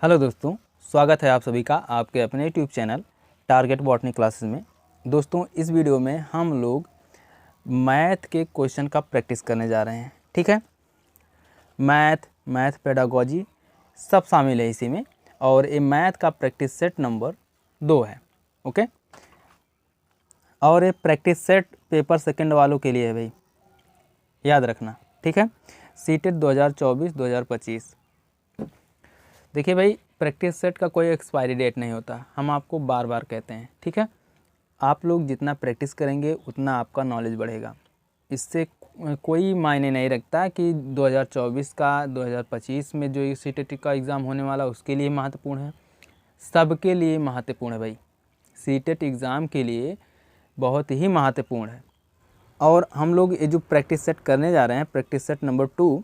Hello दोस्तों, स्वागत है आप सभी का आपके अपने YouTube channel target botany classes में। दोस्तों, इस वीडियो में हम लोग मैथ के क्वेश्चन का प्रैक्टिस करने जा रहे हैं। ठीक है, मैथ पेडागोजी सब शामिल है इसी में, और ये मैथ का प्रैक्टिस सेट नंबर 2 है। ओके, और ये प्रैक्टिस सेट पेपर सेकंड वालों के लिए है भाई, याद रखना। ठीक है, सीटेट 2024-2025। देखिए भाई, प्रैक्टिस सेट का कोई एक्सपायरी डेट नहीं होता, हम आपको बार बार कहते हैं। ठीक है, आप लोग जितना प्रैक्टिस करेंगे उतना आपका नॉलेज बढ़ेगा। इससे कोई मायने नहीं रखता कि 2024 का 2025 में जो सीटेट का एग्ज़ाम होने वाला उसके लिए महत्वपूर्ण है, सबके लिए महत्वपूर्ण है भाई। सीटेट एग्ज़ाम के लिए बहुत ही महत्वपूर्ण है। और हम लोग ये जो प्रैक्टिस सेट करने जा रहे हैं, प्रैक्टिस सेट नंबर 2,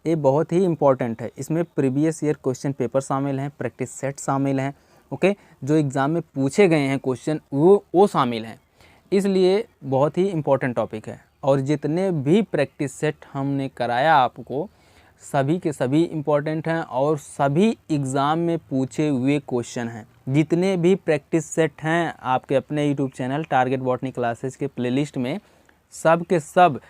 ये बहुत ही इम्पॉर्टेंट है। इसमें प्रीवियस ईयर क्वेश्चन पेपर शामिल हैं, प्रैक्टिस सेट शामिल हैं। ओके, जो एग्ज़ाम में पूछे गए हैं क्वेश्चन वो शामिल हैं, इसलिए बहुत ही इम्पॉर्टेंट टॉपिक है। और जितने भी प्रैक्टिस सेट हमने कराया आपको, सभी के सभी इम्पॉर्टेंट हैं और सभी एग्ज़ाम में पूछे हुए क्वेश्चन हैं। जितने भी प्रैक्टिस सेट हैं आपके अपने YouTube channel target botany classes के प्लेलिस्ट में, सब के सब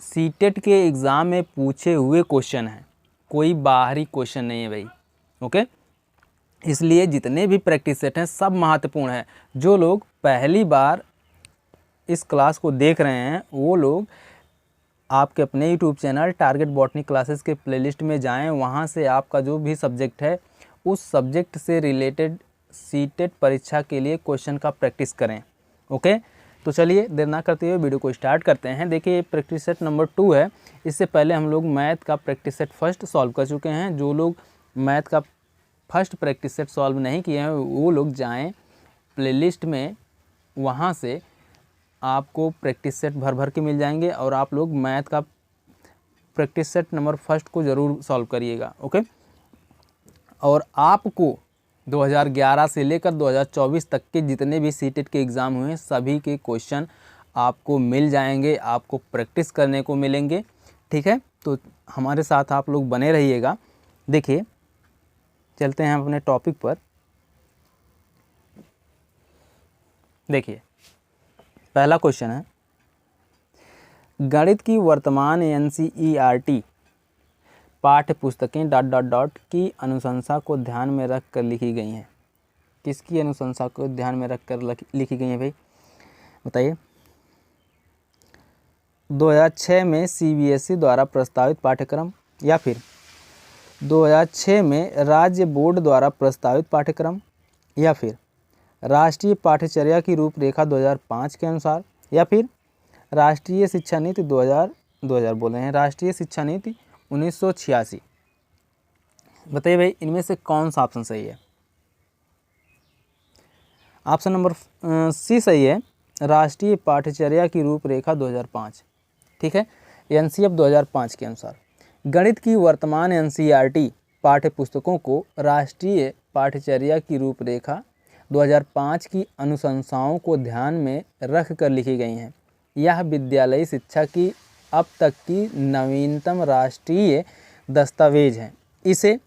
सीटेट के एग्ज़ाम में पूछे हुए क्वेश्चन हैं, कोई बाहरी क्वेश्चन नहीं है भाई। ओके, इसलिए जितने भी प्रैक्टिस सेट हैं सब महत्वपूर्ण है। जो लोग पहली बार इस क्लास को देख रहे हैं वो लोग आपके अपने YouTube channel target botany classes के प्लेलिस्ट में जाएं, वहां से आपका जो भी सब्जेक्ट है उस सब्जेक्ट से रिलेटेड सीटेट परीक्षा के लिए क्वेश्चन का प्रैक्टिस करें। ओके, तो चलिए देर ना करते हुए वीडियो को स्टार्ट करते हैं। देखिए, प्रैक्टिस सेट नंबर 2 है। इससे पहले हम लोग मैथ का प्रैक्टिस सेट फर्स्ट सॉल्व कर चुके हैं। जो लोग मैथ का फर्स्ट प्रैक्टिस सेट सॉल्व नहीं किए हैं वो लोग जाएं प्लेलिस्ट में, वहां से आपको प्रैक्टिस सेट भर भर के मिल जाएंगे और आप लोग मैथ का प्रैक्टिस सेट नंबर फर्स्ट को ज़रूर सॉल्व करिएगा। ओके, और आपको 2011 से लेकर 2024 तक के जितने भी सीटेट के एग्ज़ाम हुए हैं सभी के क्वेश्चन आपको मिल जाएंगे, आपको प्रैक्टिस करने को मिलेंगे। ठीक है, तो हमारे साथ आप लोग बने रहिएगा। देखिए, चलते हैं अपने टॉपिक पर। देखिए, पहला क्वेश्चन है, गणित की वर्तमान NCERT पाठ्य पुस्तकें ... की अनुशंसा को ध्यान में रख कर लिखी गई हैं। किसकी अनुशंसा को ध्यान में रख कर लिखी गई हैं भाई, बताइए। 2006 में CBSE द्वारा प्रस्तावित पाठ्यक्रम, या फिर 2006 में राज्य बोर्ड द्वारा प्रस्तावित पाठ्यक्रम, या फिर राष्ट्रीय पाठ्यचर्या की रूपरेखा 2005 के अनुसार, या फिर राष्ट्रीय शिक्षा नीति 2000 बोल रहे हैं, राष्ट्रीय शिक्षा नीति 1986। बताइए भाई, इनमें से कौन सा ऑप्शन सही है? ऑप्शन नंबर सी सही है, राष्ट्रीय पाठ्यचर्या की रूपरेखा 2005। ठीक है, NCERT 2005 के अनुसार गणित की वर्तमान NCERT पाठ्य पुस्तकों को राष्ट्रीय पाठ्यचर्या की रूपरेखा 2005 की अनुशंसाओं को ध्यान में रख कर लिखी गई हैं। यह विद्यालयी शिक्षा की अब तक की नवीनतम राष्ट्रीय दस्तावेज है। इसे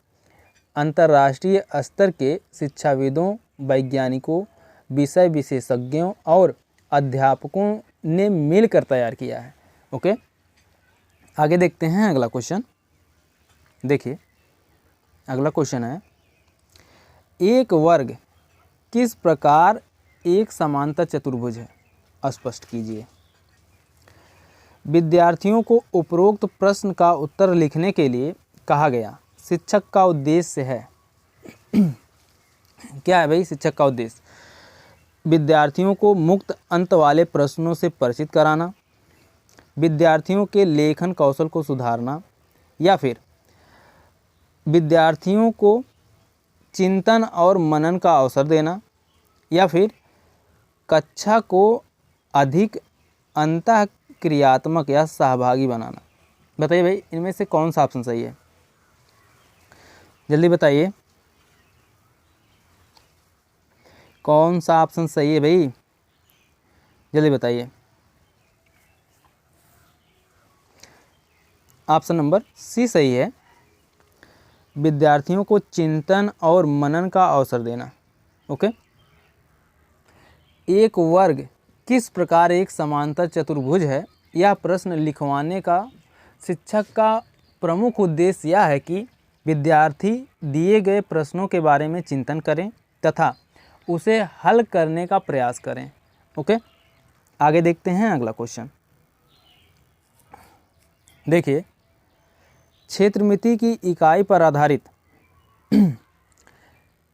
अंतर्राष्ट्रीय स्तर के शिक्षाविदों, वैज्ञानिकों, विषय विशेषज्ञों और अध्यापकों ने मिलकर तैयार किया है। ओके, आगे देखते हैं अगला क्वेश्चन। देखिए, अगला क्वेश्चन है, एक वर्ग किस प्रकार एक समांतर चतुर्भुज है, स्पष्ट कीजिए। विद्यार्थियों को उपरोक्त प्रश्न का उत्तर लिखने के लिए कहा गया। शिक्षक का उद्देश्य है क्या है भाई? शिक्षक का उद्देश्य विद्यार्थियों को मुक्त अंत वाले प्रश्नों से परिचित कराना, विद्यार्थियों के लेखन कौशल को सुधारना, या फिर विद्यार्थियों को चिंतन और मनन का अवसर देना, या फिर कक्षा को अधिक अंतःक्रियात्मक या सहभागी बनाना। बताइए भाई, इनमें से कौन सा ऑप्शन सही है? जल्दी बताइए, कौन सा ऑप्शन सही है भाई? जल्दी बताइए। ऑप्शन नंबर सी सही है, विद्यार्थियों को चिंतन और मनन का अवसर देना। ओके। एक वर्ग किस प्रकार एक समांतर चतुर्भुज है, यह प्रश्न लिखवाने का शिक्षक का प्रमुख उद्देश्य यह है कि विद्यार्थी दिए गए प्रश्नों के बारे में चिंतन करें तथा उसे हल करने का प्रयास करें। ओके, आगे देखते हैं अगला क्वेश्चन। देखिए, क्षेत्रमिति की इकाई पर आधारित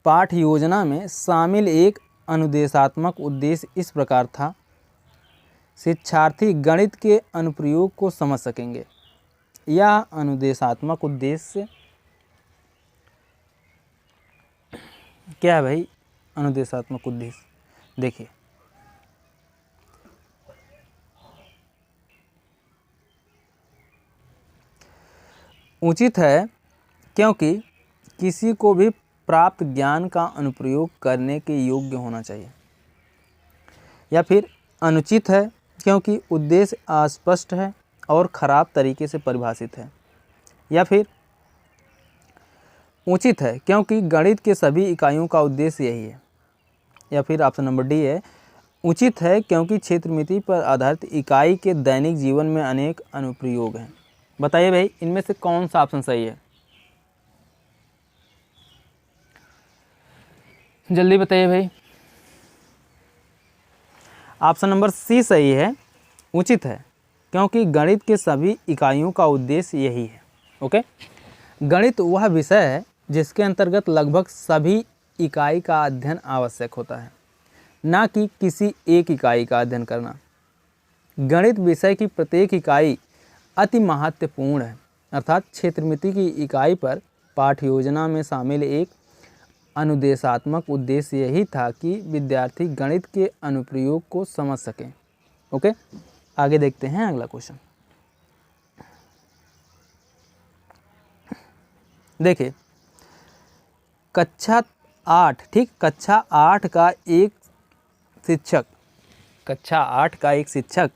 पाठ योजना में शामिल एक अनुदेशात्मक उद्देश्य इस प्रकार था। शिक्षार्थी गणित के अनुप्रयोग को समझ सकेंगे। यह अनुदेशात्मक उद्देश्य क्या है भाई? अनुदेशात्मक उद्देश्य देखिए, उचित है क्योंकि किसी को भी प्राप्त ज्ञान का अनुप्रयोग करने के योग्य होना चाहिए, या फिर अनुचित है क्योंकि उद्देश्य अस्पष्ट है और खराब तरीके से परिभाषित है, या फिर उचित है क्योंकि गणित के सभी इकाइयों का उद्देश्य यही है, या फिर ऑप्शन नंबर डी है, उचित है क्योंकि क्षेत्रमिति पर आधारित इकाई के दैनिक जीवन में अनेक अनुप्रयोग हैं। बताइए भाई, इनमें से कौन सा ऑप्शन सही है? जल्दी बताइए भाई। ऑप्शन नंबर सी सही है, उचित है क्योंकि गणित के सभी इकाइयों का उद्देश्य यही है। ओके, गणित वह विषय है जिसके अंतर्गत लगभग सभी इकाई का अध्ययन आवश्यक होता है, ना कि किसी एक इकाई का अध्ययन करना। गणित विषय की प्रत्येक इकाई अति महत्वपूर्ण है, अर्थात क्षेत्रमिति की इकाई पर पाठ योजना में शामिल एक अनुदेशात्मक उद्देश्य यही था कि विद्यार्थी गणित के अनुप्रयोग को समझ सकें। ओके, आगे देखते हैं अगला क्वेश्चन। देखिए, कक्षा 8 का एक शिक्षक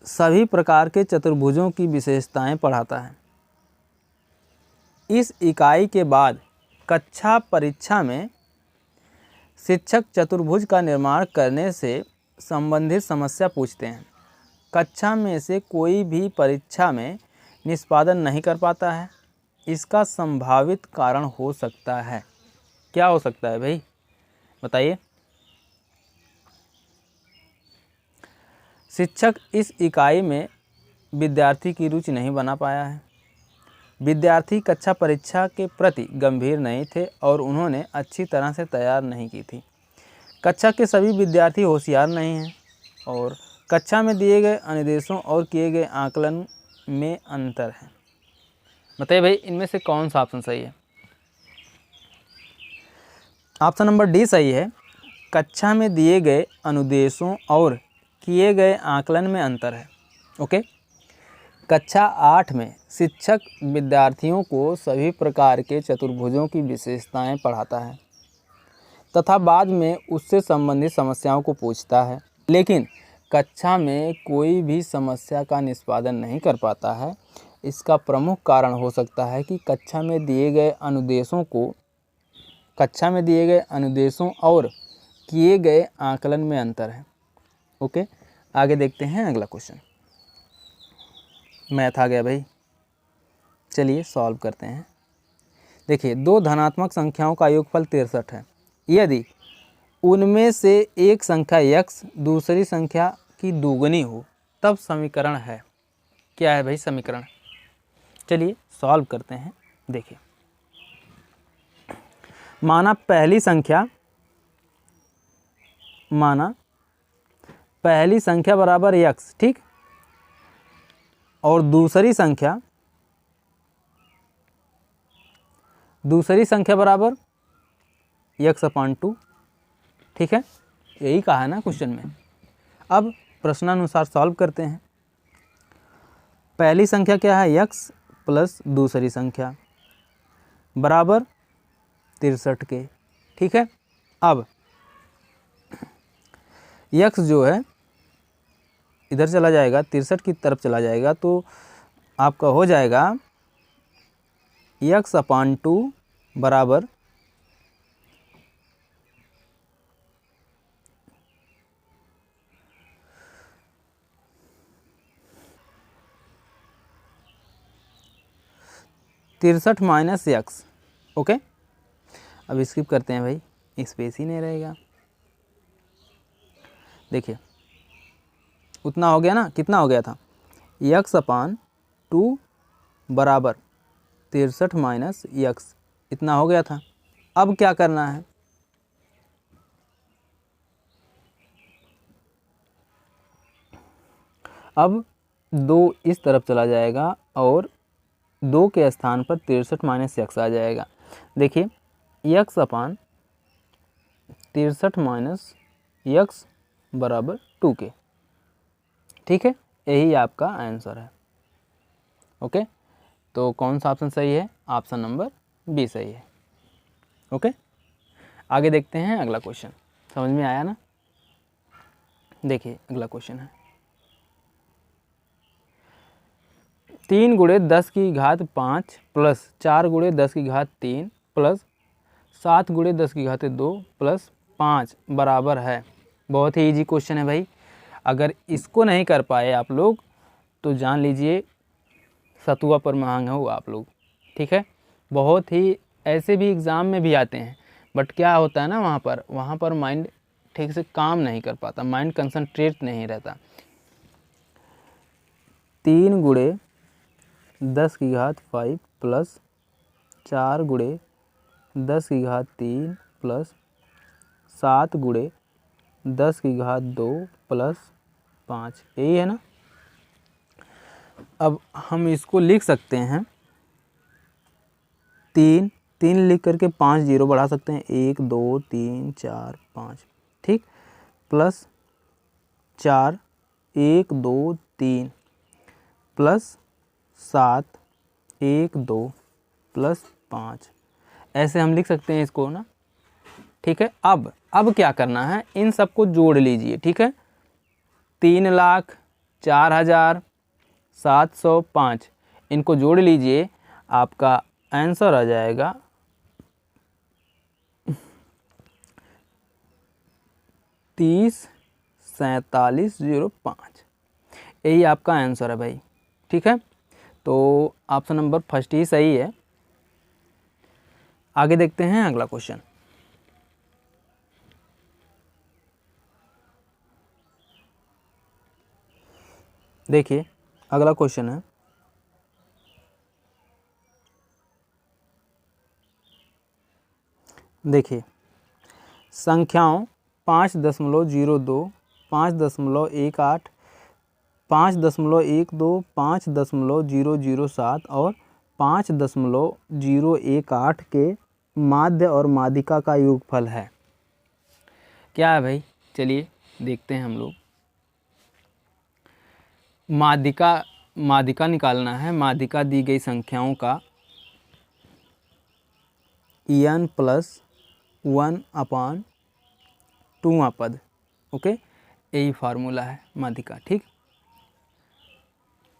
सभी प्रकार के चतुर्भुजों की विशेषताएं पढ़ाता है। इस इकाई के बाद कक्षा परीक्षा में शिक्षक चतुर्भुज का निर्माण करने से संबंधित समस्या पूछते हैं। कक्षा में से कोई भी परीक्षा में निष्पादन नहीं कर पाता है। इसका संभावित कारण हो सकता है, क्या हो सकता है भाई? बताइए। शिक्षक इस इकाई में विद्यार्थी की रुचि नहीं बना पाया है। विद्यार्थी कक्षा परीक्षा के प्रति गंभीर नहीं थे और उन्होंने अच्छी तरह से तैयार नहीं की थी। कक्षा के सभी विद्यार्थी होशियार नहीं हैं और कक्षा में दिए गए अनुदेशों और किए गए आकलन में अंतर है। बताइए भाई, इनमें से कौन सा ऑप्शन सही है? ऑप्शन नंबर डी सही है, कक्षा में दिए गए अनुदेशों और किए गए आकलन में अंतर है। ओके, कक्षा 8 में शिक्षक विद्यार्थियों को सभी प्रकार के चतुर्भुजों की विशेषताएं पढ़ाता है तथा बाद में उससे संबंधित समस्याओं को पूछता है, लेकिन कक्षा में कोई भी समस्या का निष्पादन नहीं कर पाता है। इसका प्रमुख कारण हो सकता है कि कक्षा में दिए गए अनुदेशों और किए गए आकलन में अंतर है। ओके, आगे देखते हैं अगला क्वेश्चन। मैथ आ गया भाई, चलिए सॉल्व करते हैं। देखिए, दो धनात्मक संख्याओं का योगफल 63 है। यदि उनमें से एक संख्या x दूसरी संख्या की दोगुनी हो तब समीकरण है। क्या है भाई समीकरण? चलिए सॉल्व करते हैं। देखिए, माना पहली संख्या बराबर x, ठीक, और दूसरी संख्या बराबर x/2, ठीक है, यही कहा है ना क्वेश्चन में। अब प्रश्नानुसार सॉल्व करते हैं। पहली संख्या क्या है? x प्लस दूसरी संख्या बराबर 63 के, ठीक है। अब x जो है इधर चला जाएगा, 63 की तरफ चला जाएगा, तो आपका हो जाएगा x/2 बराबर 63 माइनस x। ओके, अब स्किप करते हैं भाई, स्पेस ही नहीं रहेगा। देखिए उतना हो गया ना, कितना हो गया था, x/2 बराबर 63 माइनस x, इतना हो गया था। अब क्या करना है, अब 2 इस तरफ चला जाएगा और 2 के स्थान पर 63 माइनस x आ जाएगा। देखिए x/63 माइनस x बराबर 2 के, ठीक है, यही आपका आंसर है। ओके, तो कौन सा ऑप्शन सही है, ऑप्शन नंबर बी सही है। ओके, आगे देखते हैं अगला क्वेश्चन। समझ में आया ना। देखिए अगला क्वेश्चन है 3 गुणे 10 की घात 5 प्लस 4 गुणे 10 की घात 3 प्लस 7 गुणे 10 की घात 2 प्लस 5 बराबर है। बहुत ही इजी क्वेश्चन है भाई, अगर इसको नहीं कर पाए आप लोग तो जान लीजिए सतुआ पर महंग हो आप लोग, ठीक है। बहुत ही ऐसे भी एग्ज़ाम में भी आते हैं, बट क्या होता है ना, वहाँ पर माइंड ठीक से काम नहीं कर पाता, माइंड कंसंट्रेट नहीं रहता। 3 गुणे 10 की घात 5 प्लस 4 गुणे 10 की घात 3 प्लस 7 गुणे 10 की घात 2 प्लस 5, यही है ना। अब हम इसको लिख सकते हैं 3 लिख करके 5 जीरो बढ़ा सकते हैं, 1 2 3 4 5, ठीक, प्लस 4 1 2 3 प्लस 7 1 2 प्लस 5, ऐसे हम लिख सकते हैं इसको ना, ठीक है। अब क्या करना है, इन सबको जोड़ लीजिए, ठीक है। 3,04,705 इनको जोड़ लीजिए, आपका आंसर आ जाएगा 30,4705, यही आपका आंसर है भाई, ठीक है। तो ऑप्शन नंबर फर्स्ट ही सही है। आगे देखते हैं अगला क्वेश्चन। देखिए अगला क्वेश्चन है देखिए संख्याओं 5.02 5.18 5.12 5.007 और 5.018 के माध्य और माध्यिका का योगफल है। क्या है भाई, चलिए देखते हैं हम लोग। माध्यिका निकालना है। माध्यिका दी गई संख्याओं का n + 1/2वां पद, ओके, यही फार्मूला है माध्यिका, ठीक।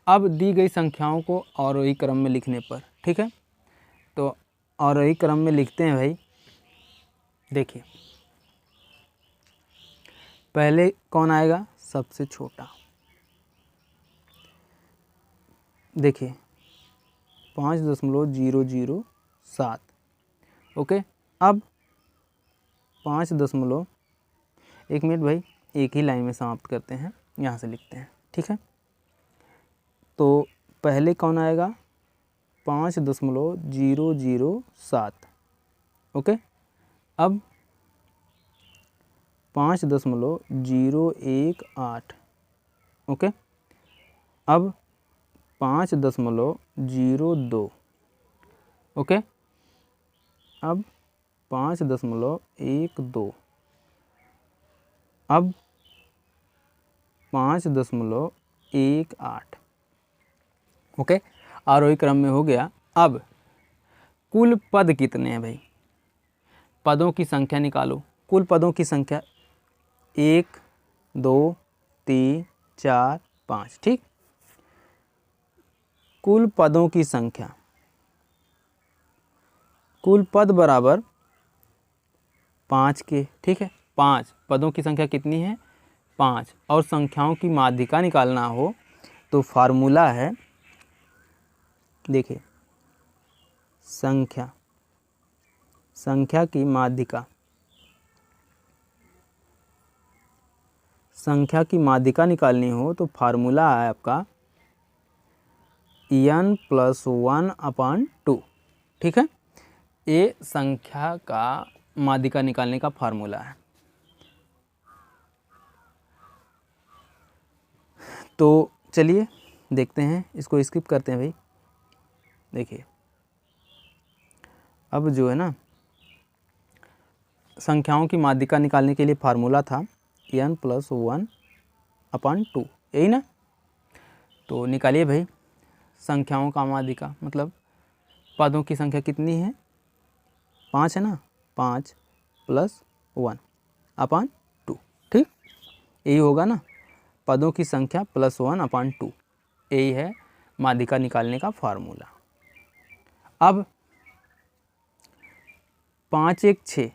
अब दी गई संख्याओं को आरोही क्रम में लिखने पर, ठीक है, तो आरोही क्रम में लिखते हैं भाई। देखिए पहले कौन आएगा, सबसे छोटा, देखिए 5.007, ओके। अब 1 मिनट भाई, एक ही लाइन में समाप्त करते हैं, यहाँ से लिखते हैं, ठीक है। तो पहले कौन आएगा, 5.007, ओके। अब 5.018, ओके। अब 5.02, ओके। अब 5.12, अब 5.18, ओके, आरोही क्रम में हो गया। अब कुल पद कितने हैं भाई, पदों की संख्या निकालो। कुल पदों की संख्या 1 2 3 4 5, ठीक। कुल पदों की संख्या कुल पद बराबर 5 के, ठीक है। 5 पदों की संख्या कितनी है? 5। और संख्याओं की माध्यिका निकालना हो तो फार्मूला है, देखिए, संख्या की माध्यिका निकालनी हो तो फार्मूला है आपका n+1/2, ठीक है। ये संख्या का माध्यिका निकालने का फार्मूला है। तो चलिए देखते हैं, इसको स्किप करते हैं भाई। देखिए अब जो है ना, संख्याओं की माध्यिका निकालने के लिए फार्मूला था n+1/2, यही ना। तो निकालिए भाई संख्याओं का माध्यिका, मतलब पदों की संख्या कितनी है? 5 है ना, 5+1/2, ठीक, यही होगा ना, पदों की संख्या +1/2, यही है माध्यिका निकालने का फार्मूला। अब 5 1 6,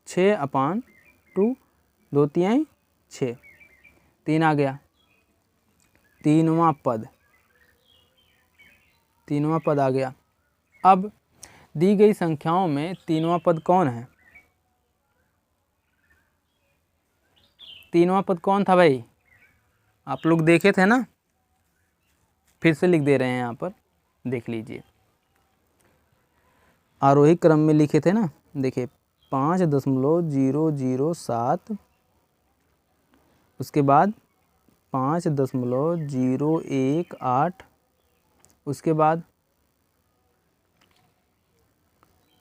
6/2, 2 3 6, 3 आ गया। तीनवां पद आ गया। अब दी गई संख्याओं में तीनवां पद कौन है? तीनवां पद कौन था भाई? आप लोग देखे थे ना, फिर से लिख दे रहे हैं यहाँ पर, देख लीजिए। आरोही क्रम में लिखे थे ना, देखिए 5.007, उसके बाद 5.018, उसके बाद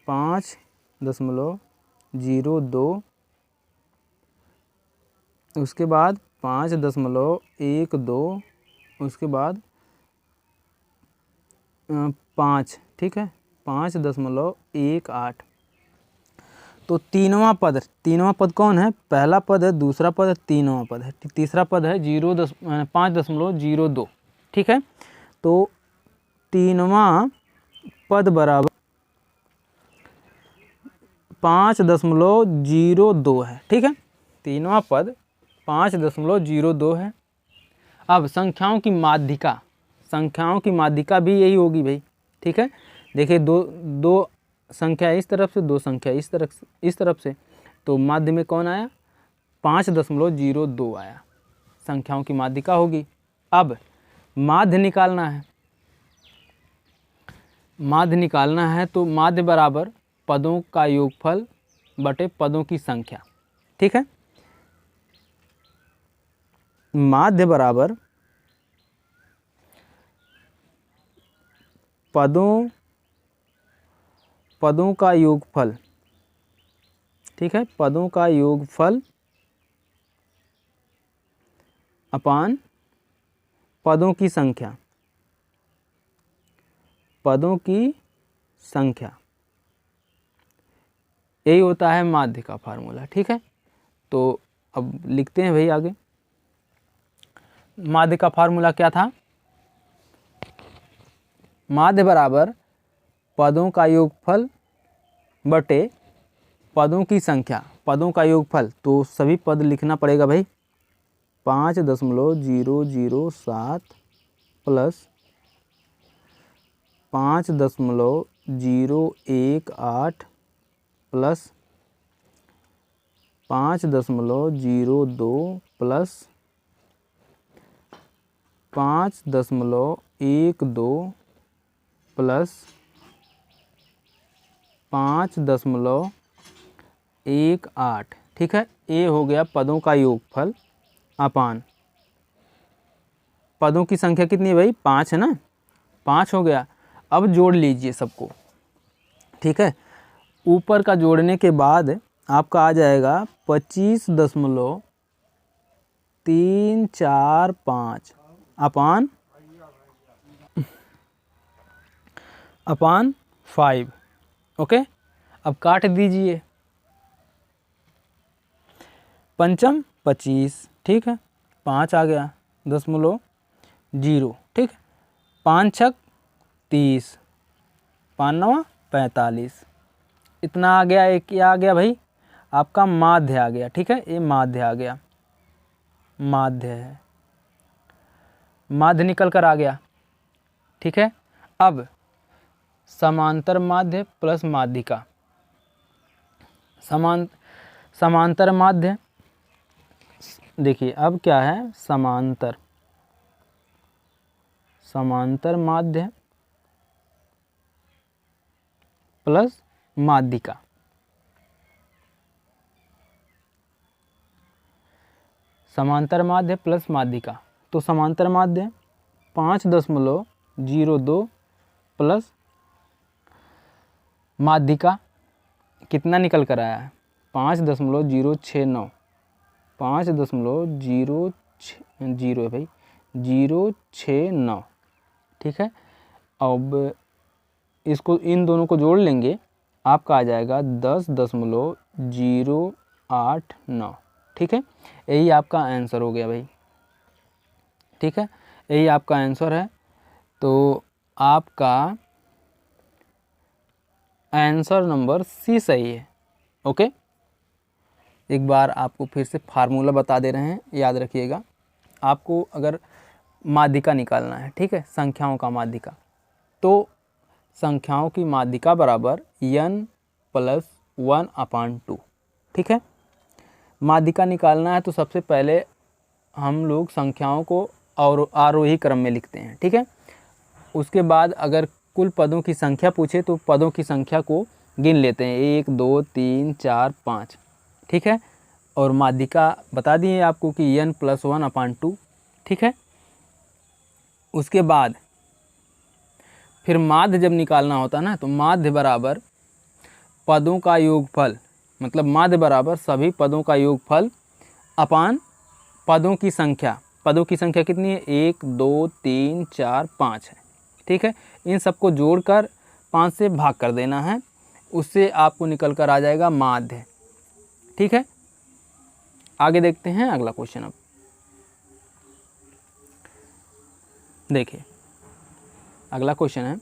5.02, उसके बाद 5.12, उसके बाद 5, ठीक है, 5.18। तो तीनवां पद कौन है? पहला पद है, दूसरा पद है, तीनवां पद है, तीसरा पद है 5.02, ठीक है। तो तीनवां पद बराबर 5.02 है, ठीक है। तीनवां पद 5.02 है। अब संख्याओं की माध्यिका भी यही होगी भाई, ठीक है। देखिए दो संख्या इस तरफ से, दो संख्या इस तरफ से, तो माध्य में कौन आया? 5.02 आया, संख्याओं की माध्यिका होगी। अब माध्य निकालना है तो माध्य बराबर पदों का योगफल बटे पदों की संख्या, ठीक है। माध्य बराबर पदों का योगफल, ठीक है, पदों का योगफल अपान पदों की संख्या, यही होता है माध्य का फार्मूला, ठीक है। तो अब लिखते हैं भाई आगे। माध्य का फार्मूला क्या था? माध्य बराबर पदों का योगफल बटे पदों की संख्या, पदों का योगफल, तो सभी पद लिखना पड़ेगा भाई। 5.007 प्लस 5.018 प्लस 5.02 प्लस 5.12 प्लस 5.18, ठीक है। ये हो गया पदों का योगफल अपान पदों की संख्या कितनी है भाई? 5 है ना, 5 हो गया। अब जोड़ लीजिए सबको, ठीक है। ऊपर का जोड़ने के बाद आपका आ जाएगा 25.345 अपान 5, ओके। अब काट दीजिए, पंचम 25, ठीक है, 5 आ गया, 0.0, ठीक है, 5 छक 30, 5 9 45। इतना आ गया। एक क्या आ गया भाई, आपका माध्य आ गया। ठीक है, ये माध्य आ गया, माध्य है, माध्य निकल कर आ गया। ठीक है, अब समांतर माध्य प्लस माध्यिका, समांतर माध्य, देखिए अब क्या है, समांतर माध्य प्लस माध्यिका। समांतर माध्य प्लस माध्यिका, तो समांतर माध्य 5.02 प्लस माध्यिका कितना निकल कर आया है, 5.069, 5.060 है भाई, 069। ठीक है, अब इसको इन दोनों को जोड़ लेंगे, आपका आ जाएगा 10.089। ठीक है, यही आपका आंसर हो गया भाई। ठीक है, यही आपका आंसर है। तो आपका आंसर नंबर सी सही है। ओके, एक बार आपको फिर से फार्मूला बता दे रहे हैं, याद रखिएगा। आपको अगर माध्यिका निकालना है, ठीक है, संख्याओं का माध्यिका, तो संख्याओं की माध्यिका बराबर n + 1/2। ठीक है, माध्यिका निकालना है तो सबसे पहले हम लोग संख्याओं को और आरोही क्रम में लिखते हैं। ठीक है, उसके बाद अगर कुल पदों की संख्या पूछे तो पदों की संख्या को गिन लेते हैं, 1 2 3 4 5। ठीक है, और माध्यिका बता दिए आपको कि n + 1/2। ठीक है, उसके बाद फिर माध्य जब निकालना होता है ना, तो माध्य बराबर पदों का योगफल, मतलब माध्य बराबर सभी पदों का योगफल अपान पदों की संख्या। पदों की संख्या कितनी है, 1 2 3 4 5 है। ठीक है, इन सबको जोड़कर 5 से भाग कर देना है, उससे आपको निकल कर आ जाएगा माध्य। ठीक है, आगे देखते हैं अगला क्वेश्चन। अब देखिए अगला क्वेश्चन है,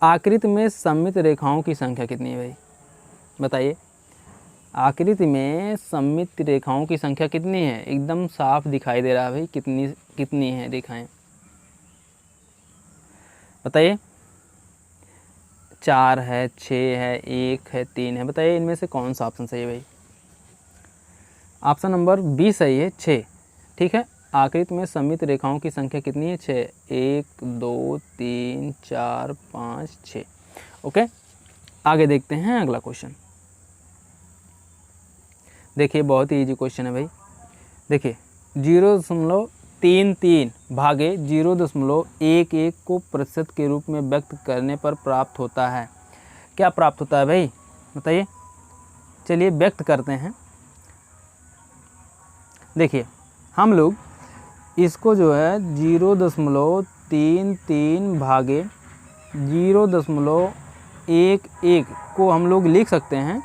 आकृति में सममित रेखाओं की संख्या कितनी है भाई, बताइए। आकृति में सममित रेखाओं की संख्या कितनी है, एकदम साफ दिखाई दे रहा है भाई, कितनी है रेखाएं, बताइए। 4 है, 6 है, 1 है, 3 है, बताइए इनमें से कौन सा ऑप्शन सही है भाई। ऑप्शन नंबर बी सही है, 6। ठीक है, आकृति में सममित रेखाओं की संख्या कितनी है, 6। 1 2 3 4 5 6। ओके, आगे देखते हैं अगला क्वेश्चन। देखिए बहुत ही इजी क्वेश्चन है भाई। देखिए 0.33 भागे 0.11 को प्रतिशत के रूप में व्यक्त करने पर प्राप्त होता है, क्या प्राप्त होता है भाई, बताइए। चलिए व्यक्त करते हैं। देखिए हम लोग इसको जो है 0.33 भागे 0.11 को हम लोग लिख सकते हैं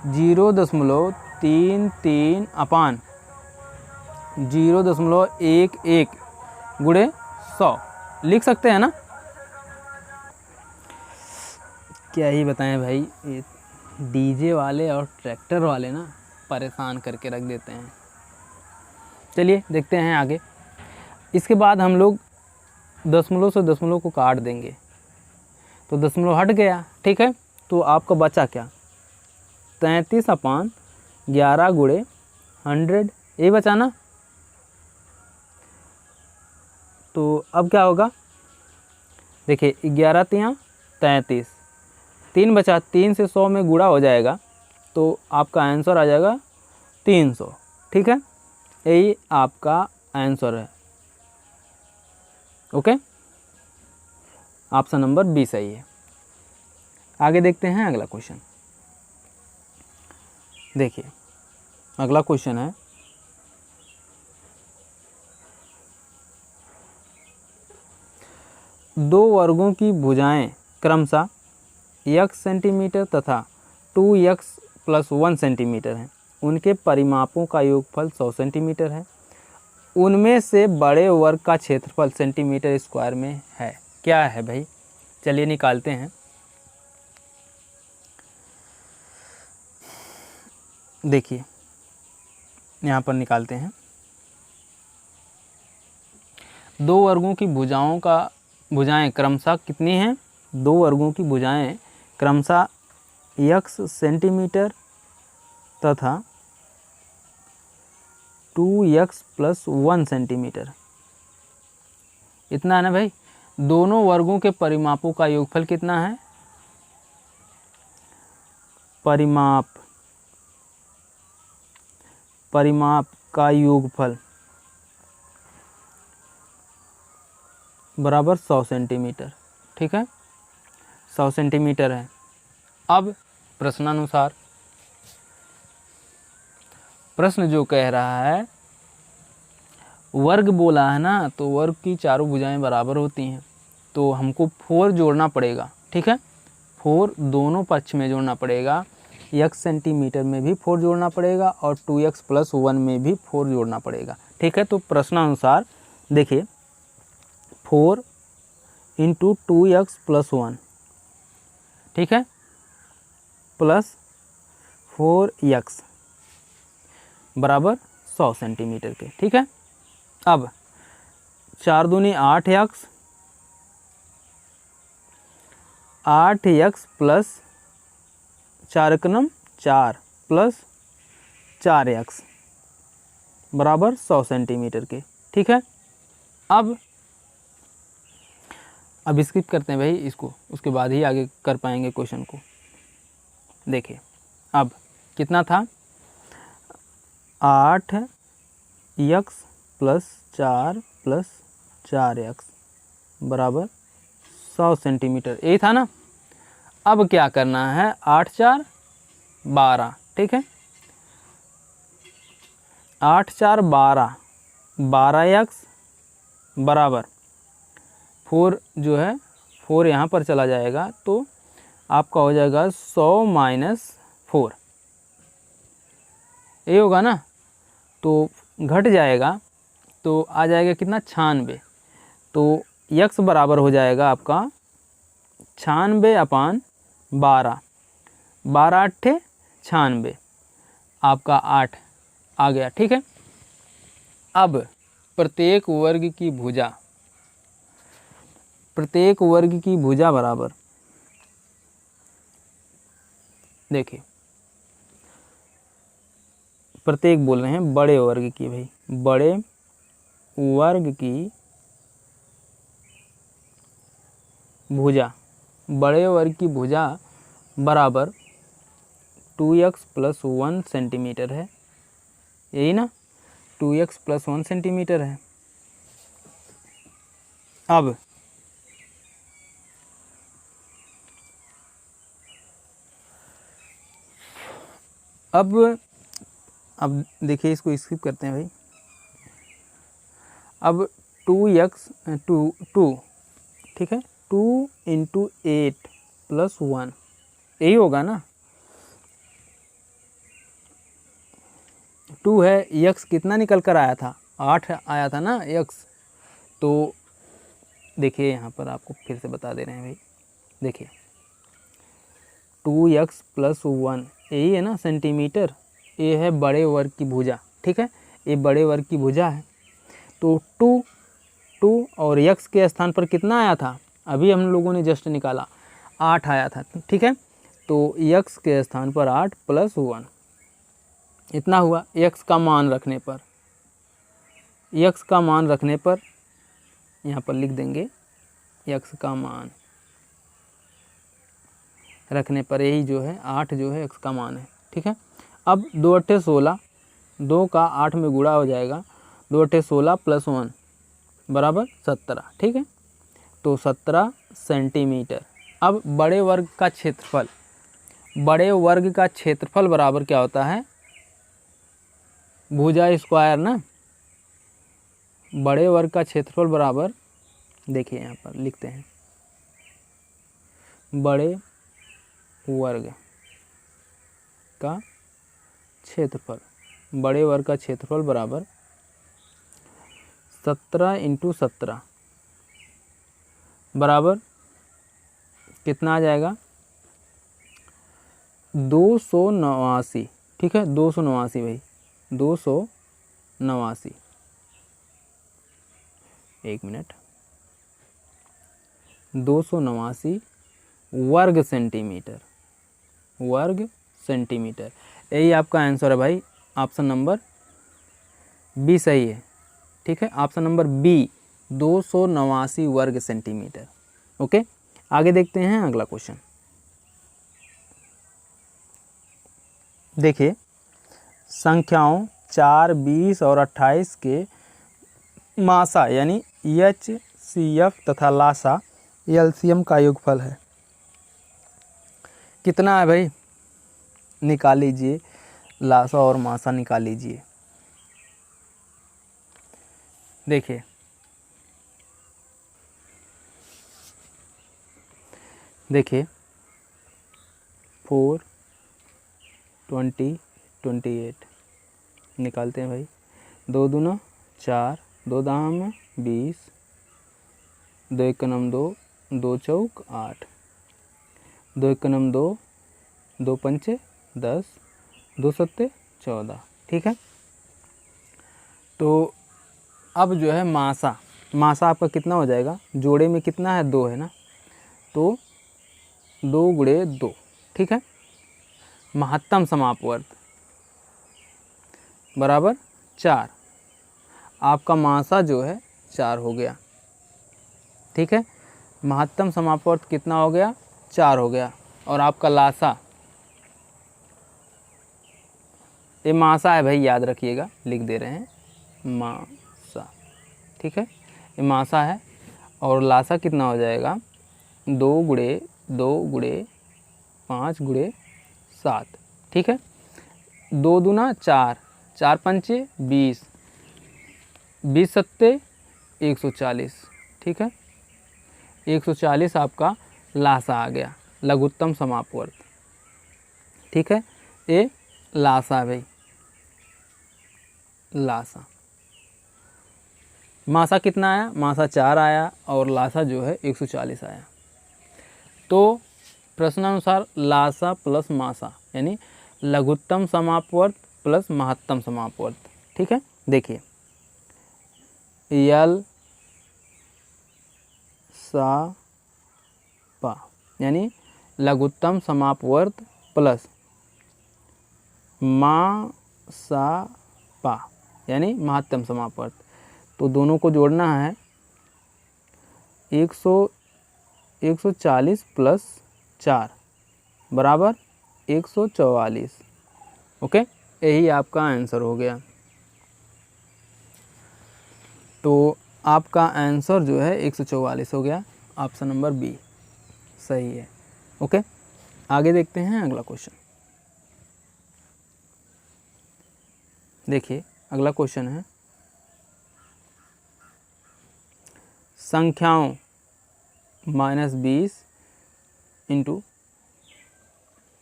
0.33 अपान 0.11 गुणे 100 लिख सकते हैं ना। क्या ही बताएं भाई, ये डीजे वाले और ट्रैक्टर वाले ना परेशान करके रख देते हैं। चलिए देखते हैं आगे। इसके बाद हम लोग दशमलव से दशमलव को काट देंगे, तो दशमलव हट गया। ठीक है, तो आपका बचा क्या, 33/11 गुणे 100, यही बचा ना। तो अब क्या होगा, देखिए 11 तियाँ 33, 3 बचा, 3 से 100 में गुणा हो जाएगा, तो आपका आंसर आ जाएगा 300। ठीक है, यही आपका आंसर है। ओके, ऑप्शन नंबर बी सही है। आगे देखते हैं अगला क्वेश्चन। देखिए अगला क्वेश्चन है, दो वर्गों की भुजाएं क्रमशः x सेंटीमीटर तथा 2x + 1 सेंटीमीटर हैं, उनके परिमापों का योगफल 100 सेंटीमीटर है, उनमें से बड़े वर्ग का क्षेत्रफल सेंटीमीटर स्क्वायर में है, क्या है भाई। चलिए निकालते हैं। देखिए यहाँ पर निकालते हैं। दो वर्गों की भुजाएं क्रमशः कितनी हैं? दो वर्गों की भुजाएं क्रमशः x सेंटीमीटर तथा 2x + 1 सेंटीमीटर, इतना है ना भाई। दोनों वर्गों के परिमापों का योगफल कितना है? परिमाप का योगफल बराबर 100 सेंटीमीटर। ठीक है, 100 सेंटीमीटर है। अब प्रश्नानुसार प्रश्न जो कह रहा है, वर्ग बोला है ना, तो वर्ग की चारों भुजाएं बराबर होती हैं, तो हमको 4 जोड़ना पड़ेगा। ठीक है, 4 दोनों पक्ष में जोड़ना पड़ेगा। x सेंटीमीटर में भी 4 जोड़ना पड़ेगा और 2x + 1 में भी 4 जोड़ना पड़ेगा। ठीक है, तो प्रश्नानुसार देखिए 4 × 2x + 1, ठीक है, प्लस 4x बराबर 100 सेंटीमीटर के। ठीक है, अब 4 दूनी 8x, 8x प्लस 4 एकम 4 प्लस 4x बराबर 100 सेंटीमीटर के। ठीक है, अब स्किप करते हैं भाई इसको, उसके बाद ही आगे कर पाएंगे क्वेश्चन को। देखिए अब कितना था? 8x + 4 + 4x बराबर 100 सेंटीमीटर, यही था ना। अब क्या करना है? 8 × 4 = 12। ठीक है, 8 × 4 = 12x बराबर 4 जो है 4 यहाँ पर चला जाएगा, तो आपका हो जाएगा 100 - 4, ये होगा ना, तो घट जाएगा, तो आ जाएगा कितना? 96। तो x बराबर हो जाएगा आपका 96/12, 12 × 8 = 96, आपका 8 आ गया। ठीक है, अब प्रत्येक वर्ग की भुजा बराबर, देखिए प्रत्येक बोल रहे हैं बड़े वर्ग की, भाई बड़े वर्ग की भुजा बराबर 2x + 1 सेंटीमीटर है, यही ना, 2x + 1 सेंटीमीटर है। अब देखिए, इसको स्किप करते हैं भाई। अब 2x 2 ठीक है, 2 × 8 + 1, यही होगा ना। 2 है, x कितना निकल कर आया था? 8 आया था ना x। तो देखिए यहाँ पर आपको फिर से बता दे रहे हैं भाई, देखिए 2x + 1 यही है ना सेंटीमीटर, ये है बड़े वर्ग की भुजा। ठीक है, ये बड़े वर्ग की भुजा है। तो 2 और x के स्थान पर कितना आया था? अभी हम लोगों ने जस्ट निकाला, 8 आया था। ठीक है, तो x के स्थान पर 8 + 1 इतना हुआ। x का मान रखने पर यहाँ पर लिख देंगे, x का मान रखने पर यही जो है 8 जो है x का मान है। ठीक है, अब 2 × 8 = 16, 2 का 8 में गुणा हो जाएगा, 2 × 8 = 16 + 1 बराबर 17। ठीक है, तो 17 सेंटीमीटर। अब बड़े वर्ग का क्षेत्रफल बराबर क्या होता है? भुजा स्क्वायर ना। बड़े वर्ग का क्षेत्रफल बराबर, देखिए यहाँ पर लिखते हैं, बड़े वर्ग का क्षेत्रफल बराबर 17 × 17 बराबर कितना आ जाएगा? 289। ठीक है, 289 भाई, 289, एक मिनट, 289 वर्ग सेंटीमीटर, वर्ग सेंटीमीटर। यही आपका आंसर है भाई, ऑप्शन नंबर बी सही है। ठीक है, ऑप्शन नंबर बी 289 वर्ग सेंटीमीटर। ओके, आगे देखते हैं अगला क्वेश्चन। देखिए, संख्याओं 4, 20 और 28 के मासा यानी HCF तथा लासा एलसीएम का योगफल है। कितना है भाई? निकाल लीजिए, लासा और मासा निकाल लीजिए। देखिए, देखिए 4, 20, 28 निकालते हैं भाई। 2 दूना 4, 2 दाम 20, 2 एक नम 2, 2 चौक 8, 2 एक नम 2, 2 पंचे 10, 2 सत्ते 14। ठीक है, तो अब जो है मासा, मासा आपका कितना हो जाएगा? जोड़े में कितना है? 2 है ना, तो 2 गुणे 2। ठीक है, महत्तम समापवर्त बराबर 4। आपका मासा जो है 4 हो गया। ठीक है, महत्तम समापवर्त कितना हो गया? 4 हो गया। और आपका लासा, ये मासा है भाई, याद रखिएगा, लिख दे रहे हैं मासा। ठीक है, ये मासा है। और लासा कितना हो जाएगा? 2 गुणे 2 गुणे 5 गुणे 7। ठीक है, 2 दूना 4, 4 पंचे 20, 20 सत्ते 140। ठीक है, 140 आपका लासा आ गया, लघुत्तम समापवर्त। ठीक है, ये लासा है भाई, लासा। मासा कितना आया? मासा 4 आया और लासा जो है 140 आया। तो प्रश्नानुसार लासा प्लस मासा यानी लघुत्तम समापवर्त प्लस महत्तम समापवर्त। ठीक है, देखिए यल सा पा यानी लघुत्तम समापवर्त प्लस मा सा पा यानी महत्तम समापवर्त। तो दोनों को जोड़ना है, 140 प्लस 4 बराबर 144। ओके, यही आपका आंसर हो गया। तो आपका आंसर जो है 144 हो गया, ऑप्शन नंबर बी सही है। ओके, आगे देखते हैं अगला क्वेश्चन। देखिए, अगला क्वेश्चन है संख्याओं -20 इंटू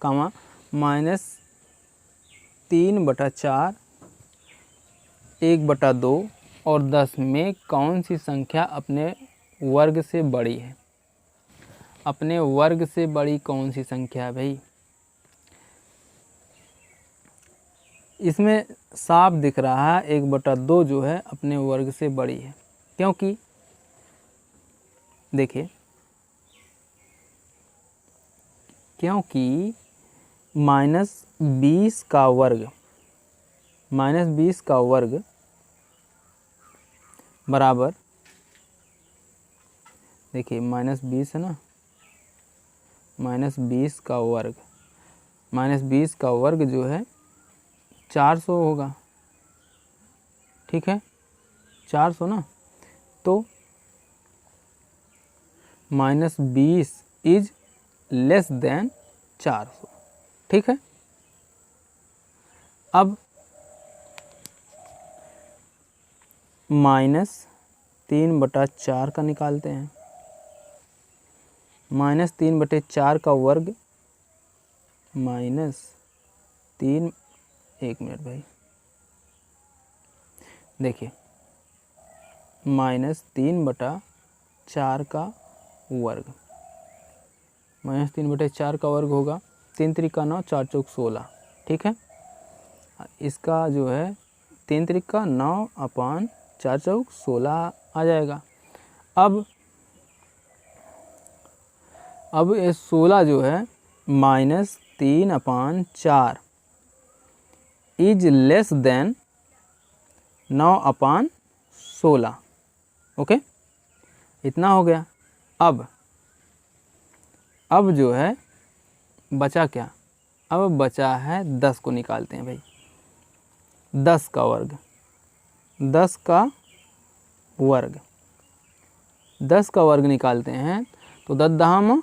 कामा -3/4, 1/2 और 10 में कौन सी संख्या अपने वर्ग से बड़ी है? अपने वर्ग से बड़ी कौन सी संख्या है भाई? इसमें साफ दिख रहा है 1/2 जो है अपने वर्ग से बड़ी है, क्योंकि देखिए, क्योंकि -20 का वर्ग, -20 का वर्ग बराबर, देखिए -20 है ना, -20 का वर्ग, -20 का वर्ग जो है 400 होगा। ठीक है, 400 ना, तो -20 इज लेस देन 400। ठीक है, अब -3/4 का निकालते हैं। -3/4 का वर्ग -3, एक मिनट भाई, देखिए -3/4 का वर्ग, -3/4 का वर्ग होगा 3 त्रिका 9, 4 चौक 16। ठीक है, इसका जो है 3 त्रिक का 9/4 चौक 16 आ जाएगा। अब ये 16 जो है -3/4 इज लेस देन 9/16। ओके, इतना हो गया। अब जो है बचा क्या? अब बचा है 10 को निकालते हैं भाई। 10 का वर्ग, 10 का वर्ग, 10 का वर्ग निकालते हैं तो 10 दहाम,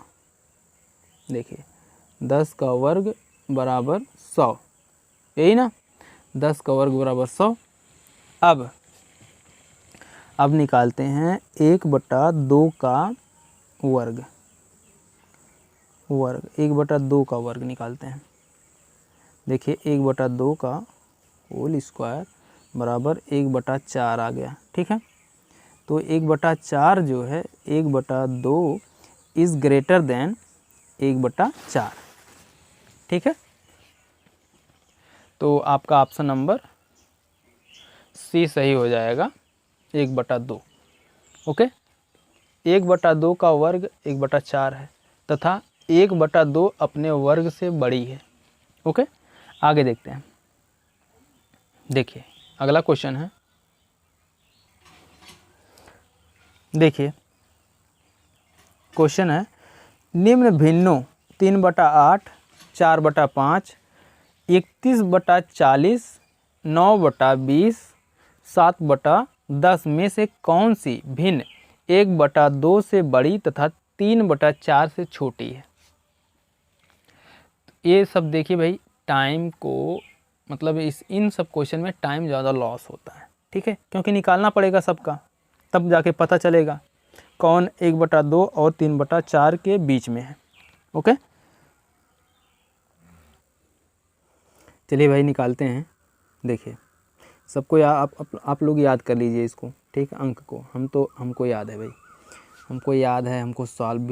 देखिए 10 का वर्ग बराबर 100, यही ना, 10 का वर्ग बराबर 100। अब निकालते हैं 1/2 का वर्ग, 1/2 का वर्ग निकालते हैं। देखिए 1/2 का होल स्क्वायर बराबर 1/4 आ गया। ठीक है, तो 1/4 जो है 1/2 इज़ ग्रेटर देन 1/4। ठीक है, तो आपका ऑप्शन नंबर सी सही हो जाएगा, 1/2। ओके, 1/2 का वर्ग 1/4 है तथा 1/2 अपने वर्ग से बड़ी है। ओके, आगे देखते हैं। देखिए अगला क्वेश्चन है, देखिए क्वेश्चन है निम्न भिन्नों 3/8, 4/5, 31/40, 9/20, 7/10 में से कौन सी भिन्न 1/2 से बड़ी तथा 3/4 से छोटी है? ये सब देखिए भाई, टाइम को मतलब इन सब क्वेश्चन में टाइम ज़्यादा लॉस होता है। ठीक है, क्योंकि निकालना पड़ेगा सबका, तब जाके पता चलेगा कौन 1/2 और 3/4 के बीच में है। ओके, चलिए भाई निकालते हैं। देखिए सबको आप लोग याद कर लीजिए इसको, ठीक है, अंक को। हमको याद है भाई, हमको याद है, हम सॉल्व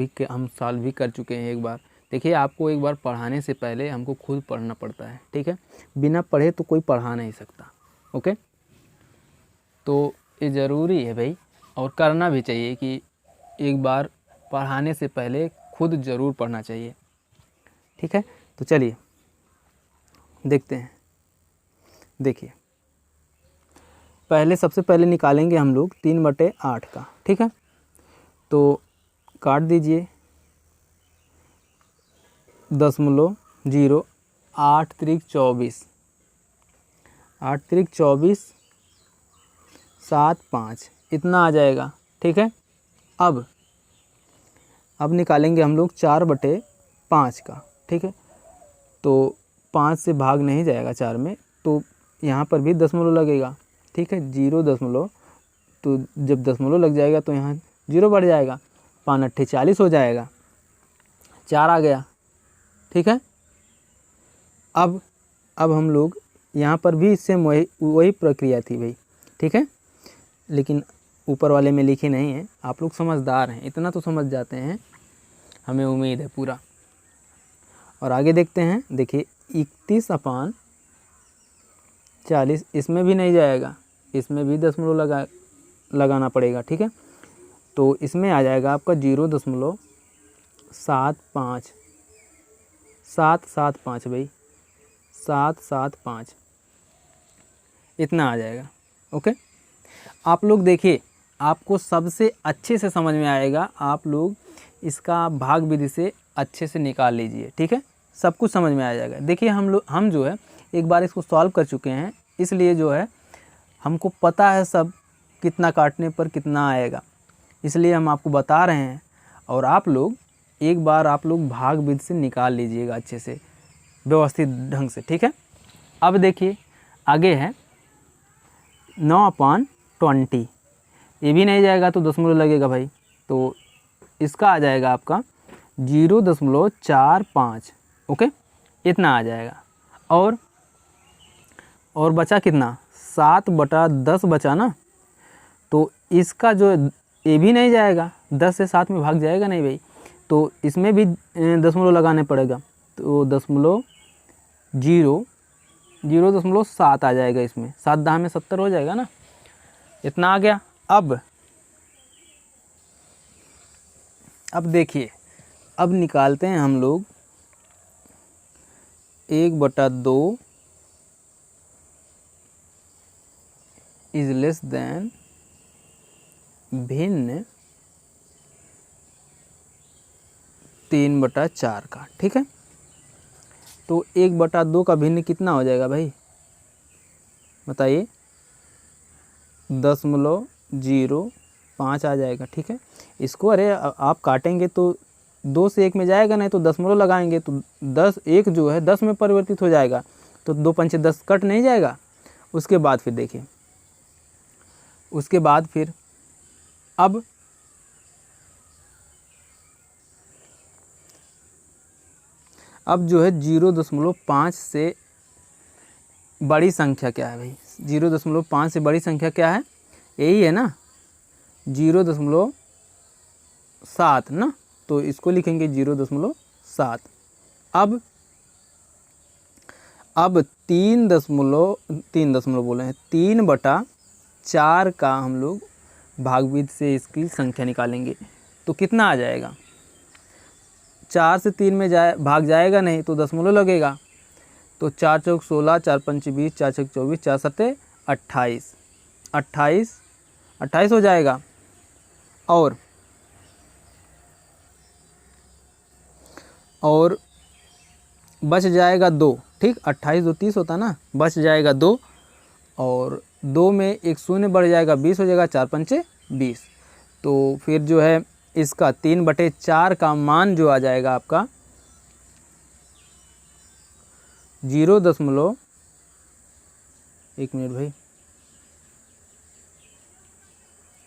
भी कर चुके हैं एक बार। देखिए आपको एक बार पढ़ाने से पहले हमको खुद पढ़ना पड़ता है। ठीक है, बिना पढ़े तो कोई पढ़ा नहीं सकता। ओके, तो ये ज़रूरी है भाई, और करना भी चाहिए कि एक बार पढ़ाने से पहले खुद ज़रूर पढ़ना चाहिए। ठीक है, तो चलिए देखते हैं। देखिए सबसे पहले निकालेंगे हम लोग 3/8 का। ठीक है, तो काट दीजिए 0.0, 8 त्रिक 24, 8 त्रिक 24, 7 5, इतना आ जाएगा। ठीक है, अब निकालेंगे हम लोग 4/5 का। ठीक है, तो 5 से भाग नहीं जाएगा 4 में, तो यहाँ पर भी दशमलव लगेगा। ठीक है, 0 तो जब दशमलव लग जाएगा तो यहाँ 0 बढ़ जाएगा, 5 8 40 हो जाएगा, 4 आ गया। ठीक है, अब हम लोग यहाँ पर भी इससे वही प्रक्रिया थी भाई। ठीक है, लेकिन ऊपर वाले में लिखी नहीं है। आप लोग समझदार हैं, इतना तो समझ जाते हैं, हमें उम्मीद है पूरा। और आगे देखते हैं। देखिए 31/40, इसमें भी नहीं जाएगा, इसमें भी दशमलव लगाना पड़ेगा। ठीक है, तो इसमें आ जाएगा आपका 0.775, 775 भाई, 775, इतना आ जाएगा। ओके, आप लोग देखिए, आपको सबसे अच्छे से समझ में आएगा, आप लोग इसका भाग विधि से अच्छे से निकाल लीजिए। ठीक है, सब कुछ समझ में आ जाएगा। देखिए हम जो है एक बार इसको सॉल्व कर चुके हैं, इसलिए जो है हमको पता है सब कितना काटने पर कितना आएगा, इसलिए हम आपको बता रहे हैं। और आप लोग एक बार भाग विधि से निकाल लीजिएगा अच्छे से, व्यवस्थित ढंग से। ठीक है, अब देखिए आगे है 9/20, ये भी नहीं जाएगा तो दशमलव लगेगा भाई, तो इसका आ जाएगा आपका 0.45। ओके, इतना आ जाएगा। और बचा कितना, 7/10 बचा ना, तो इसका जो ये भी नहीं जाएगा, 10 से 7 में भाग जाएगा नहीं भाई, तो इसमें भी दशमलव लगाने पड़ेगा, तो 0.0 0.7 आ जाएगा इसमें, 7 10 में 70 हो जाएगा ना, इतना आ गया। अब देखिए, अब निकालते हैं हम लोग 1/2 इज लेस देन भिन्न 3/4 का। ठीक है, तो 1/2 का भिन्न कितना हो जाएगा भाई, बताइए, 0.05 आ जाएगा। ठीक है, इसको अरे आप काटेंगे तो 2 से 1 में जाएगा, नहीं तो दशमलव लगाएंगे तो 10 1 जो है 10 में परिवर्तित हो जाएगा, तो 2 पंचे 10 कट नहीं जाएगा। उसके बाद फिर देखिए, उसके बाद फिर अब जो है 0.5 से बड़ी संख्या क्या है भाई, 0.5 से बड़ी संख्या क्या है, यही है ना 0.7 ना, तो इसको लिखेंगे 0.7। अब 3/4 का हम लोग भागविध से इसकी संख्या निकालेंगे, तो कितना आ जाएगा, 4 से 3 में भाग जाएगा नहीं तो दशमलव लगेगा, तो 4 चौक 16, 4 पंच 20, 4 छक 24, 4 सत्ते 28, 28 हो जाएगा। और बच जाएगा 2। ठीक, 28 2 30 होता ना, बच जाएगा 2, और 2 में एक शून्य बढ़ जाएगा, 20 हो जाएगा, 4 पंचे 20। तो फिर जो है इसका 3/4 का मान जो आ जाएगा आपका 1 मिनट भाई,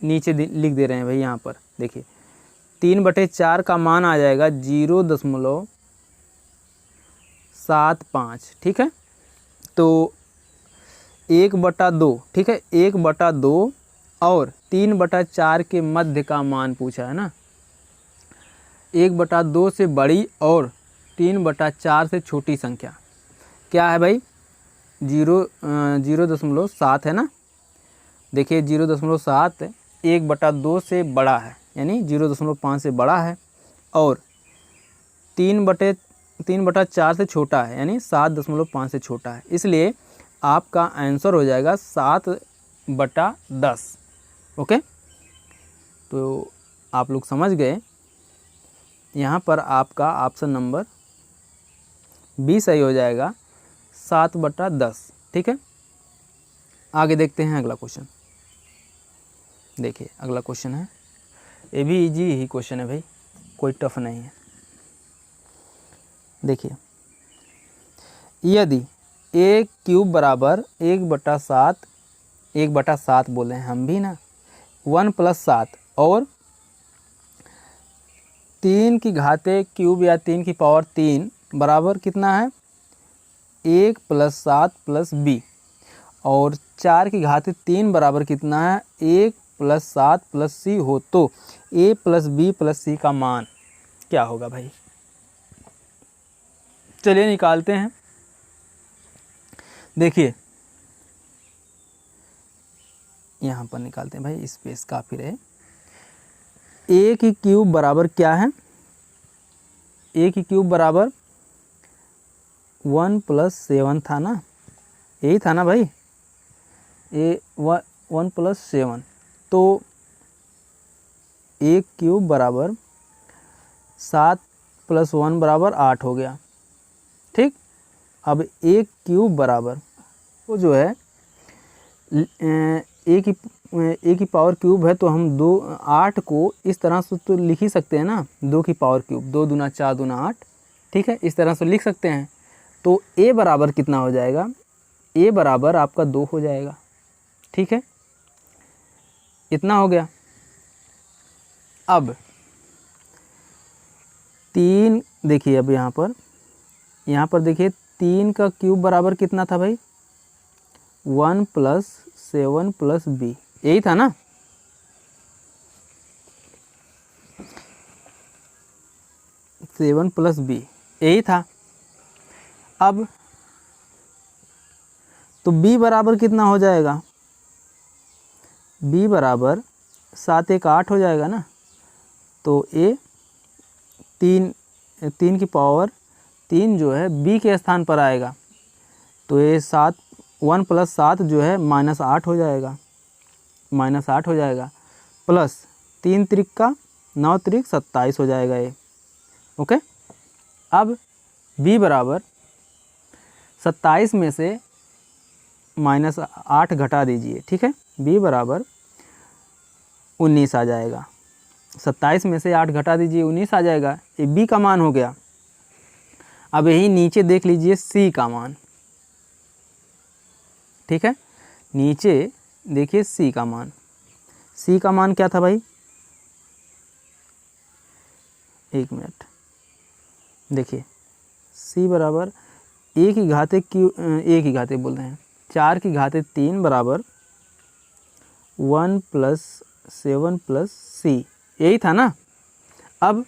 नीचे लिख दे रहे हैं भाई, यहाँ पर देखिए 3/4 का मान आ जाएगा 0.75। ठीक है, तो 1/2, ठीक है, 1/2 और 3/4 के मध्य का मान पूछा है ना, 1/2 से बड़ी और 3/4 से छोटी संख्या क्या है भाई, 0.7 है ना। देखिए 0.7 1/2 से बड़ा है, यानी 0.5 से बड़ा है, और 3/4 से छोटा है, यानी 7.5 से छोटा है, इसलिए आपका आंसर हो जाएगा 7/10। ओके, तो आप लोग समझ गए, यहाँ पर आपका ऑप्शन नंबर बी सही हो जाएगा, 7/10। ठीक है, आगे देखते हैं अगला क्वेश्चन। देखिए अगला क्वेश्चन है, ये भी इजी ही क्वेश्चन है भाई, कोई टफ नहीं है। देखिए, यदि a³ बराबर 1/7 बोले हैं हम भी ना, 1 + 7 और 3 की घाते क्यूब या 3 की पावर 3 बराबर कितना है, 1 + 7 + b, और 4 की घाते 3 बराबर कितना है, 1 + 7 + c हो, तो a + b + c का मान क्या होगा भाई, चलिए निकालते हैं। देखिए यहाँ पर निकालते हैं भाई, स्पेस काफ़ी रहे। a³ बराबर क्या है, a³ बराबर 1 + 7 था ना, यही था ना भाई, 1 + 7, तो a³ बराबर 7 + 1 बराबर 8 हो गया। ठीक, अब a³ बराबर वो जो है a की पावर क्यूब है, तो हम 8 को इस तरह से तो लिख ही सकते हैं ना, 2 की पावर क्यूब, 2 दूना 4 दूना 8। ठीक है, इस तरह से लिख सकते हैं। तो a बराबर कितना हो जाएगा, a बराबर आपका 2 हो जाएगा। ठीक है, इतना हो गया। अब 3 देखिए, अब यहाँ पर देखिए 3 का क्यूब बराबर कितना था भाई, 1 + 7 + b, यही था ना। सेवन + b यही था। अब तो b बराबर कितना हो जाएगा, b बराबर 7 1 8 हो जाएगा ना। तो a 3 की पावर 3 जो है b के स्थान पर आएगा, तो ये 1 + 7 जो है -8 हो जाएगा, -8 हो जाएगा, प्लस 3 त्रिक का 9 त्रिक 27 हो जाएगा ये। ओके, अब b बराबर 27 में से -8 घटा दीजिए, ठीक है, b बराबर 19 आ जाएगा। 27 में से 8 घटा दीजिए, 19 आ जाएगा। ये b का मान हो गया। अब यही नीचे देख लीजिए c का मान, ठीक है, नीचे देखिए c का मान। c का मान क्या था भाई, एक मिनट, देखिए c बराबर a की घाते बोल रहे हैं 4 की घाते 3 बराबर 1 + 7 + c, यही था ना। अब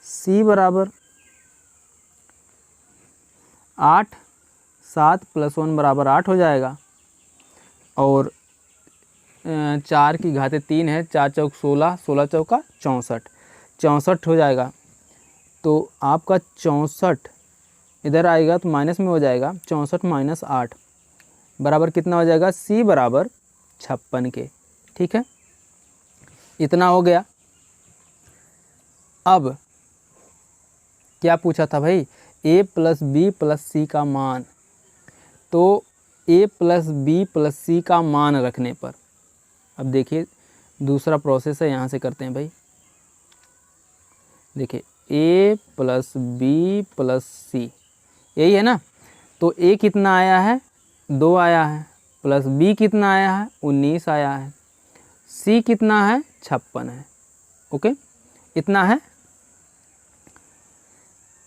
c बराबर 8, 7 + 1 बराबर 8 हो जाएगा, और 4 की घाते 3 है, 4 चौक 16, 16 चौका 64, 64 हो जाएगा। तो आपका 64 इधर आएगा तो माइनस में हो जाएगा, 64 - 8 बराबर कितना हो जाएगा, c बराबर 56 के, ठीक है, इतना हो गया। अब क्या पूछा था भाई, a + b + c का मान। तो a + b + c का मान रखने पर, अब देखिए दूसरा प्रोसेस है, यहाँ से करते हैं भाई। देखिए a + b + c, यही है ना। तो a कितना आया है, 2 आया है, प्लस b कितना आया है, 19 आया है, c कितना है, 56 है। ओके, इतना है।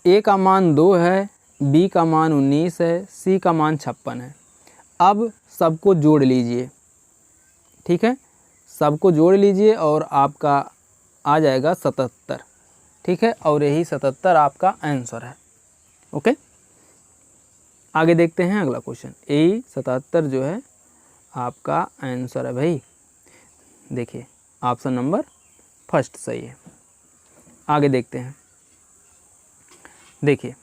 a का मान 2 है, b का मान 19 है, c का मान 56 है। अब सबको जोड़ लीजिए, ठीक है, सबको जोड़ लीजिए और आपका आ जाएगा 77, ठीक है, और यही 77 आपका आंसर है। ओके, आगे देखते हैं अगला क्वेश्चन। यही 77 जो है आपका आंसर है भाई। देखिए ऑप्शन नंबर फर्स्ट सही है। आगे देखते हैं, देखिए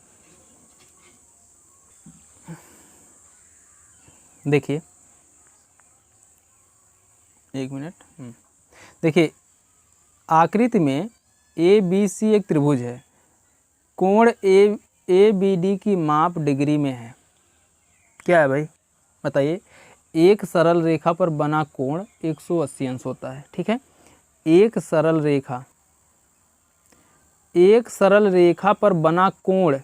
एक मिनट, देखिए आकृति में ABC एक त्रिभुज है, कोण ABD की माप डिग्री में है। क्या है भाई, बताइए। एक सरल रेखा पर बना कोण 180 अंश होता है, ठीक है, एक सरल रेखा पर बना कोण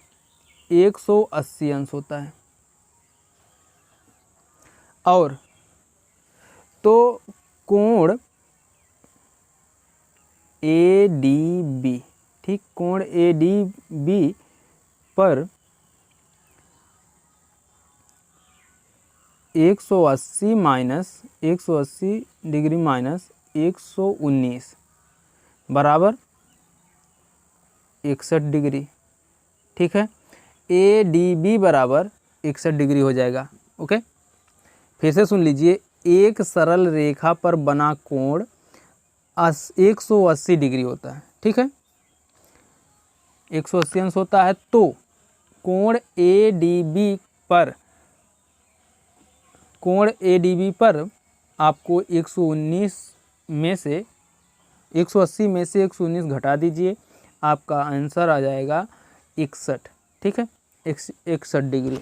180 अंश होता है। और तो कोण ADB, ठीक, कोण ADB पर 180 डिग्री माइनस 119 बराबर 61 डिग्री, ठीक है। ADB बराबर 61 डिग्री हो जाएगा। ओके, फिर से सुन लीजिए, एक सरल रेखा पर बना कोण 180 डिग्री होता है, ठीक है, 180 अंश होता है। तो कोण ADB पर आपको 119 में से 180 में से 119 घटा दीजिए, आपका आंसर आ जाएगा 61, ठीक है, 61 डिग्री।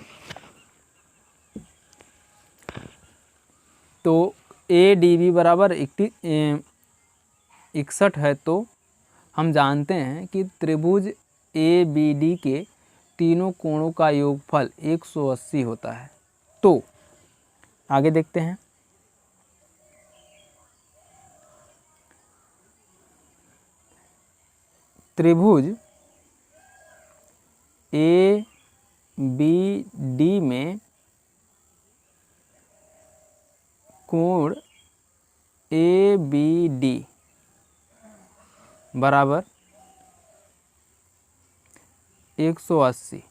तो ADB बराबर 61 है। तो हम जानते हैं कि त्रिभुज ABD के तीनों कोणों का योगफल 180 होता है। तो आगे देखते हैं, त्रिभुज ABD में कोण ABD बराबर 180,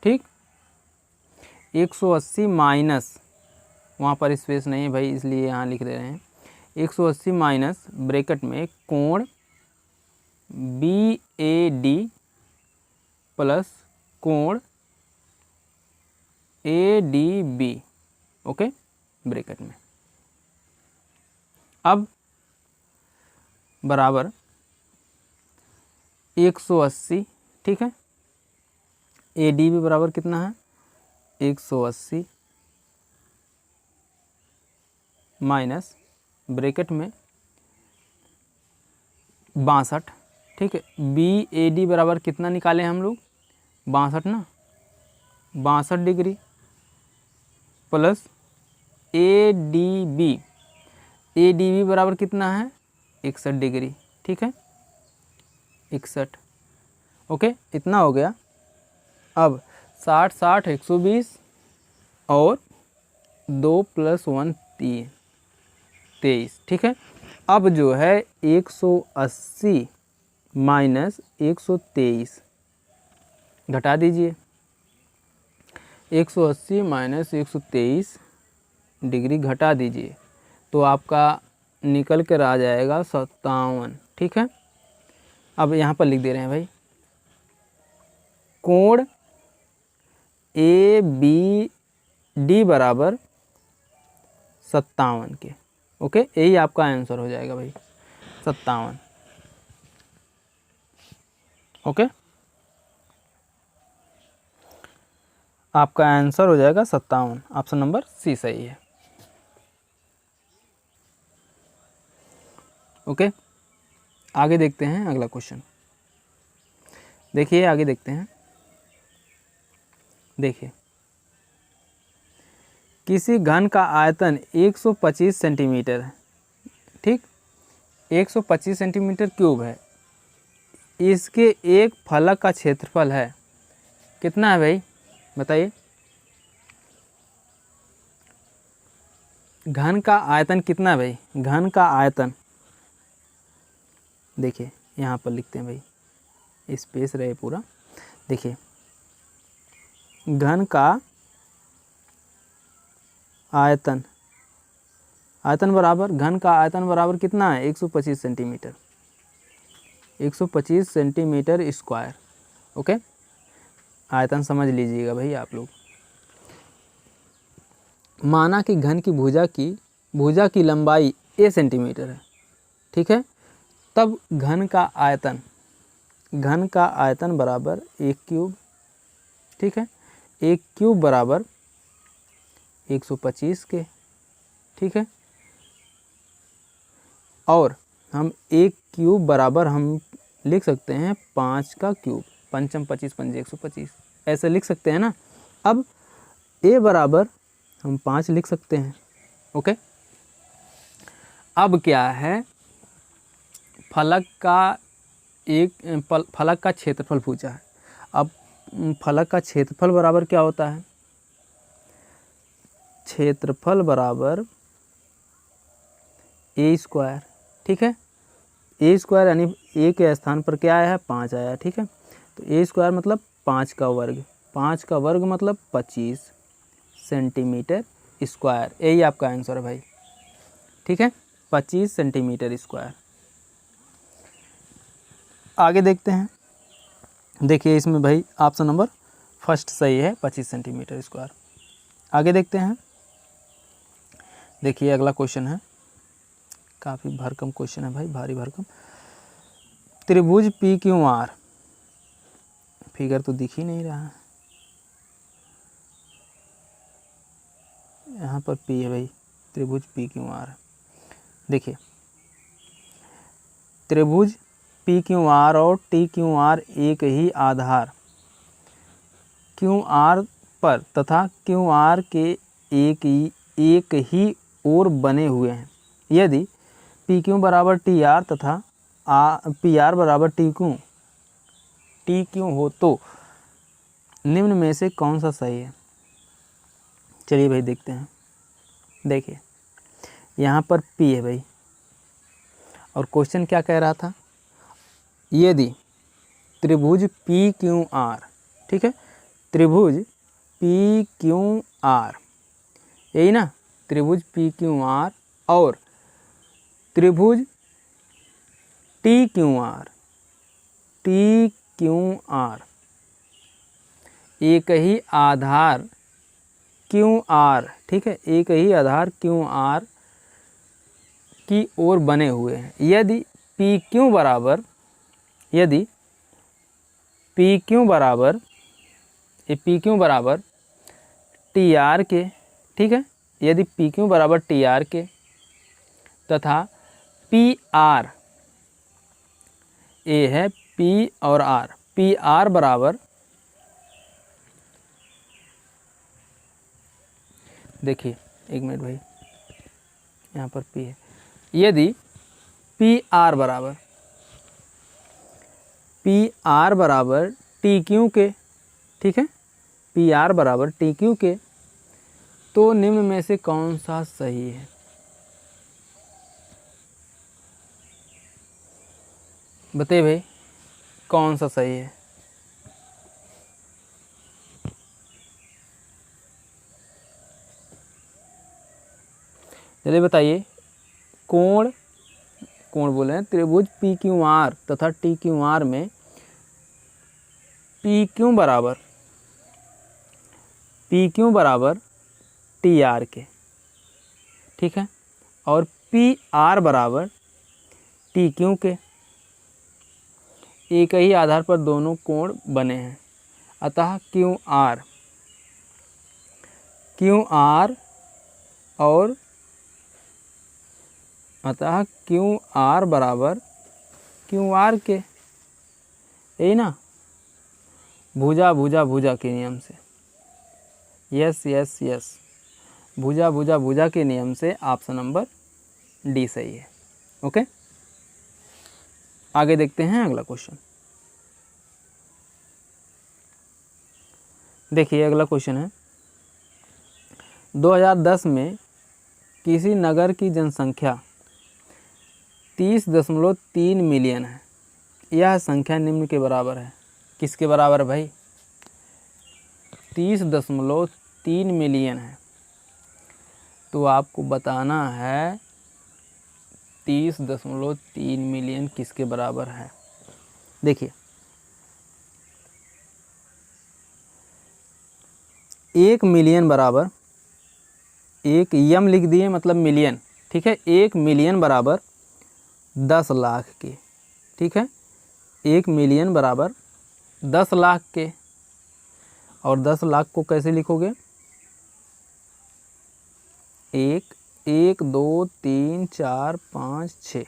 ठीक, 180 माइनस, वहाँ पर स्पेस नहीं है भाई इसलिए यहाँ लिख दे रहे हैं 180 माइनस ब्रैकेट में कोण BAD प्लस कोण ADB, ओके, ब्रैकेट में। अब बराबर 180, ठीक है, ADB बराबर कितना है 180 माइनस ब्रैकेट में 62, ठीक है। BAD बराबर कितना निकाले हम लोग 62 ना, 62 डिग्री प्लस ADB बराबर कितना है 61 डिग्री, ठीक है, 61, ओके, इतना हो गया। अब 60 60 120 और 2 + 1 23, ठीक है। अब जो है 180 माइनस 123 घटा दीजिए, 180 माइनस 123 डिग्री घटा दीजिए तो आपका निकल कर आ जाएगा 57, ठीक है। अब यहाँ पर लिख दे रहे हैं भाई कोण ABD बराबर 57 के, ओके, यही आपका आंसर हो जाएगा भाई 57, ओके, आपका आंसर हो जाएगा 57, ऑप्शन नंबर सी सही है, ओके। आगे देखते हैं अगला क्वेश्चन, देखिए आगे देखते हैं। देखिए किसी घन का आयतन 125 सेंटीमीटर है, ठीक, 125 सेंटीमीटर क्यूब है, इसके एक फलक का क्षेत्रफल है कितना है भाई बताइए। घन का आयतन कितना है भाई, घन का आयतन देखिए यहाँ पर लिखते हैं भाई, स्पेस रहे पूरा, देखिए घन का आयतन, आयतन बराबर, घन का आयतन बराबर कितना है 125 सेंटीमीटर, 125 सेंटीमीटर स्क्वायर, ओके। आयतन समझ लीजिएगा भाई आप लोग। माना कि घन की भुजा की लंबाई a सेंटीमीटर है, ठीक है, तब घन का आयतन बराबर 1 क्यूब, ठीक है, 1 क्यूब बराबर 125 के, ठीक है, और हम 1 क्यूब बराबर हम लिख सकते हैं 5 का क्यूब, 5 × 25 = 125, ऐसे लिख सकते हैं ना। अब a बराबर हम 5 लिख सकते हैं, ओके। अब क्या है, फलक का क्षेत्रफल पूछा है। अब फलक का क्षेत्रफल बराबर क्या होता है, क्षेत्रफल बराबर a², ठीक है, a² यानी a के स्थान पर क्या आया है 5 आया, ठीक है, तो a² मतलब 5 का वर्ग, 5 का वर्ग मतलब 25 सेंटीमीटर स्क्वायर, यही आपका आंसर है भाई, ठीक है, 25 सेंटीमीटर स्क्वायर। आगे देखते हैं, देखिए इसमें भाई ऑप्शन नंबर फर्स्ट सही है 25 सेंटीमीटर स्क्वायर। आगे देखते हैं, देखिए अगला क्वेश्चन है, काफ़ी भरकम क्वेश्चन है भाई, भारी भरकम। त्रिभुज PQR, फिगर तो दिख ही नहीं रहा है, यहाँ पर P है भाई, त्रिभुज PQR, देखिए त्रिभुज PQR और TQR एक ही आधार QR पर तथा QR के एक ही ओर बने हुए हैं। यदि PQ बराबर TR तथा PR बराबर TQ हो तो निम्न में से कौन सा सही है। चलिए भाई देखते हैं, देखिए यहाँ पर P है भाई, और क्वेश्चन क्या कह रहा था, यदि त्रिभुज PQR, ठीक है, त्रिभुज PQR आर, यही ना, त्रिभुज पी क्यू आर और त्रिभुज T Q R, T Q R, एक ही आधार क्यू आर, ठीक है, एक ही आधार क्यू आर की ओर बने हुए हैं। यदि पी क्यू बराबर, यदि पी क्यू बराबर, ये पी क्यू बराबर टी आर के, ठीक है, यदि पी क्यू बराबर टी आर के तथा पी आर, ए है पी और आर, पी आर बराबर, देखिए एक मिनट भाई, यहाँ पर पी है, यदि पी आर बराबर, पी आर बराबर टी क्यू के, ठीक है, पी आर बराबर टी क्यू के, तो निम्न में से कौन सा सही है? बताइए भाई, कौन सा सही है? चलिए बताइए। कोण, कोण बोले हैं त्रिभुज पी क्यू आर तथा टी क्यू आर में पी क्यू बराबर, पी क्यू बराबर टी आर के, ठीक है, और पी आर बराबर टी क्यू के, एक ही आधार पर दोनों कोण बने हैं। अतः क्यू आर, क्यू आर और अतः क्यू आर बराबर क्यू आर के, यही ना, भुजा भुजा भुजा के नियम से, यस यस यस, भुजा भुजा भुजा के नियम से ऑप्शन नंबर डी सही है। ओके, आगे देखते हैं अगला क्वेश्चन। देखिए अगला क्वेश्चन है, 2010 में किसी नगर की जनसंख्या 30.3 मिलियन है। यह संख्या निम्न के बराबर है। किसके बराबर है भाई? 30.3 मिलियन है। तो आपको बताना है 30.3 मिलियन किसके बराबर है। देखिए 1 मिलियन बराबर, एक यम लिख दिए मतलब मिलियन, ठीक है। 1 मिलियन बराबर 10 लाख के, ठीक है। 1 मिलियन बराबर 10 लाख के, और 10 लाख को कैसे लिखोगे? 1 1 2 3 4 5 6,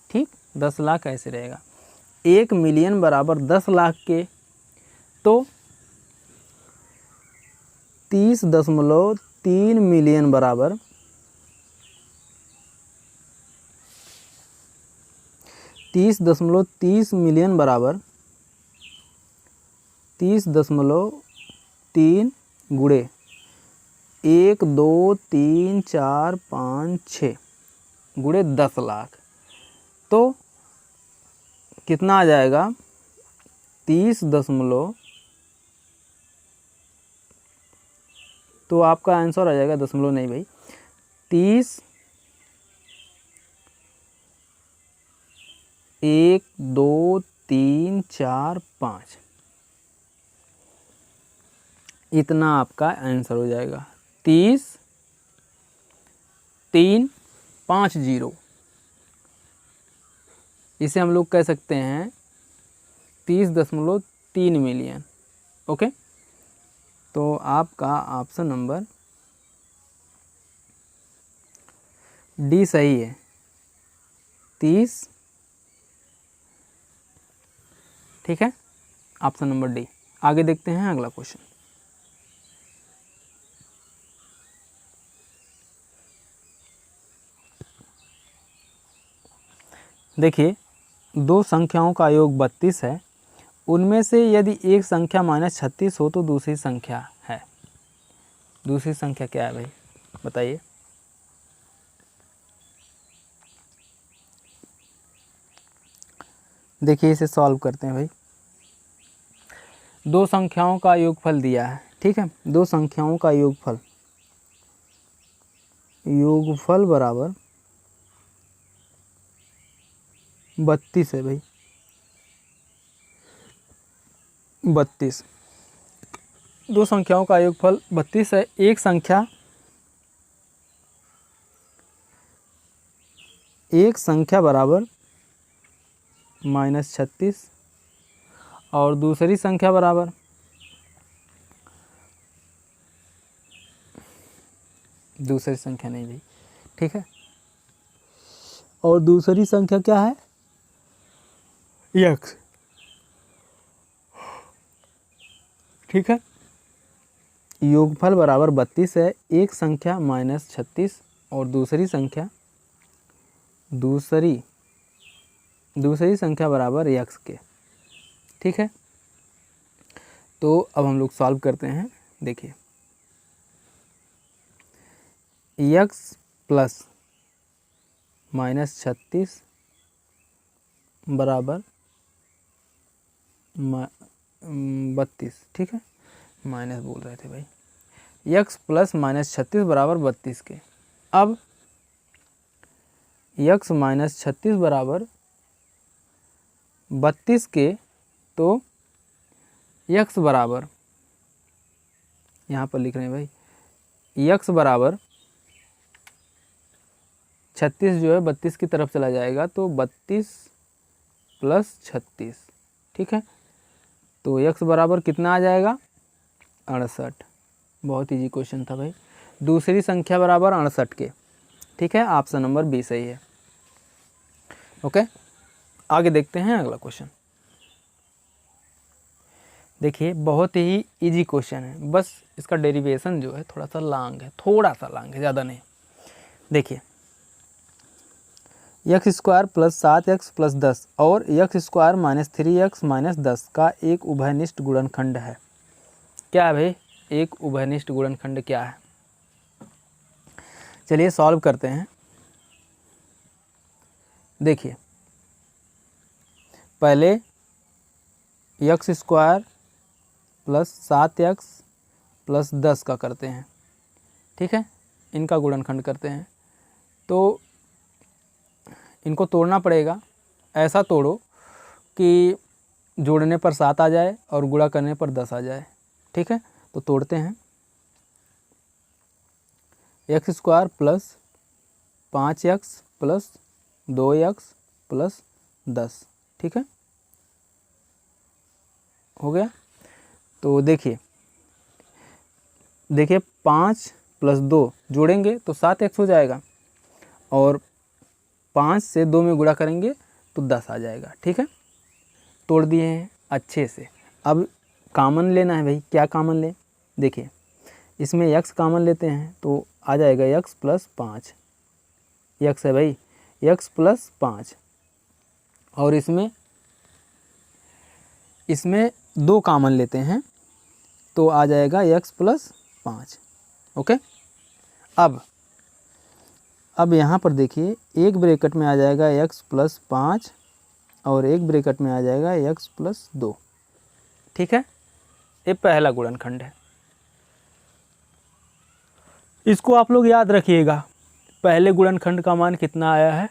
ठीक। 10 लाख ऐसे रहेगा। 1 मिलियन बराबर 10 लाख के, तो 30.3 मिलियन बराबर 30.30 मिलियन बराबर 30.3 गुणे 1 2 3 4 5 6 गुणे 10 लाख, तो कितना आ जाएगा? 30 दशमलव, तो आपका आंसर आ जाएगा, दशमलव नहीं भाई, 30 1 2 3 4 5, इतना आपका आंसर हो जाएगा। 30 3 5 0, इसे हम लोग कह सकते हैं 30.3 मिलियन। ओके, तो आपका ऑप्शन नंबर डी सही है, 30, ठीक है, ऑप्शन नंबर डी। आगे देखते हैं अगला क्वेश्चन। देखिए, दो संख्याओं का योग 32 है। उनमें से यदि एक संख्या -36 हो तो दूसरी संख्या है। दूसरी संख्या क्या है भाई, बताइए। देखिए इसे सॉल्व करते हैं भाई। दो संख्याओं का योगफल दिया है, ठीक है। दो संख्याओं का योगफल योगफल बराबर 32 है भाई, 32। दो संख्याओं का योगफल 32 है। एक संख्या बराबर -36 और दूसरी संख्या बराबर दूसरी संख्या नहीं भाई, ठीक है। और दूसरी संख्या क्या है? x, ठीक है। योगफल बराबर 32 है। एक संख्या -36 और दूसरी संख्या बराबर x के, ठीक है। तो अब हम लोग सॉल्व करते हैं। देखिए x प्लस -36 बराबर 32, ठीक है। माइनस बोल रहे थे भाई। x प्लस -36 बराबर 32 के। अब x -36 बराबर 32 के, तो x बराबर, यहाँ पर लिख रहे हैं भाई, x बराबर 36 जो है 32 की तरफ चला जाएगा, तो 32 प्लस 36, ठीक है। तो x बराबर कितना आ जाएगा? 68। बहुत इजी क्वेश्चन था भाई। दूसरी संख्या बराबर 68 के, ठीक है। ऑप्शन नंबर बी सही है। ओके, आगे देखते हैं अगला क्वेश्चन। देखिए बहुत ही इजी क्वेश्चन है, बस इसका डेरिवेशन जो है थोड़ा सा लॉन्ग है, ज़्यादा नहीं। देखिए x square plus 7x plus 10 और x square minus 3x minus 10 का एक उभयनिष्ठ गुणनखंड है। क्या है भाई? एक उभयनिष्ठ गुणनखंड क्या है? चलिए सॉल्व करते हैं। देखिए पहले x square plus 7x plus 10 का करते हैं, ठीक है। इनका गुणनखंड करते हैं, तो इनको तोड़ना पड़ेगा। ऐसा तोड़ो कि जोड़ने पर 7 आ जाए और गुणा करने पर 10 आ जाए, ठीक है। तो तोड़ते हैं। x square plus 5x plus 2x plus 10, ठीक है, हो गया। तो देखिए 5 प्लस 2 जोड़ेंगे तो 7x हो जाएगा और 5 से 2 में गुणा करेंगे तो 10 आ जाएगा, ठीक है। तोड़ दिए हैं अच्छे से। अब कॉमन लेना है भाई। क्या कॉमन लें? देखिए इसमें x कॉमन लेते हैं तो आ जाएगा x प्लस 5। x है भाई, x प्लस 5 और इसमें 2 कॉमन लेते हैं तो आ जाएगा x प्लस 5। ओके, अब यहाँ पर देखिए एक ब्रैकेट में आ जाएगा x प्लस 5 और एक ब्रैकेट में आ जाएगा x प्लस 2, ठीक है। ये पहला गुणनखंड है। इसको आप लोग याद रखिएगा, पहले गुणनखंड का मान कितना आया है।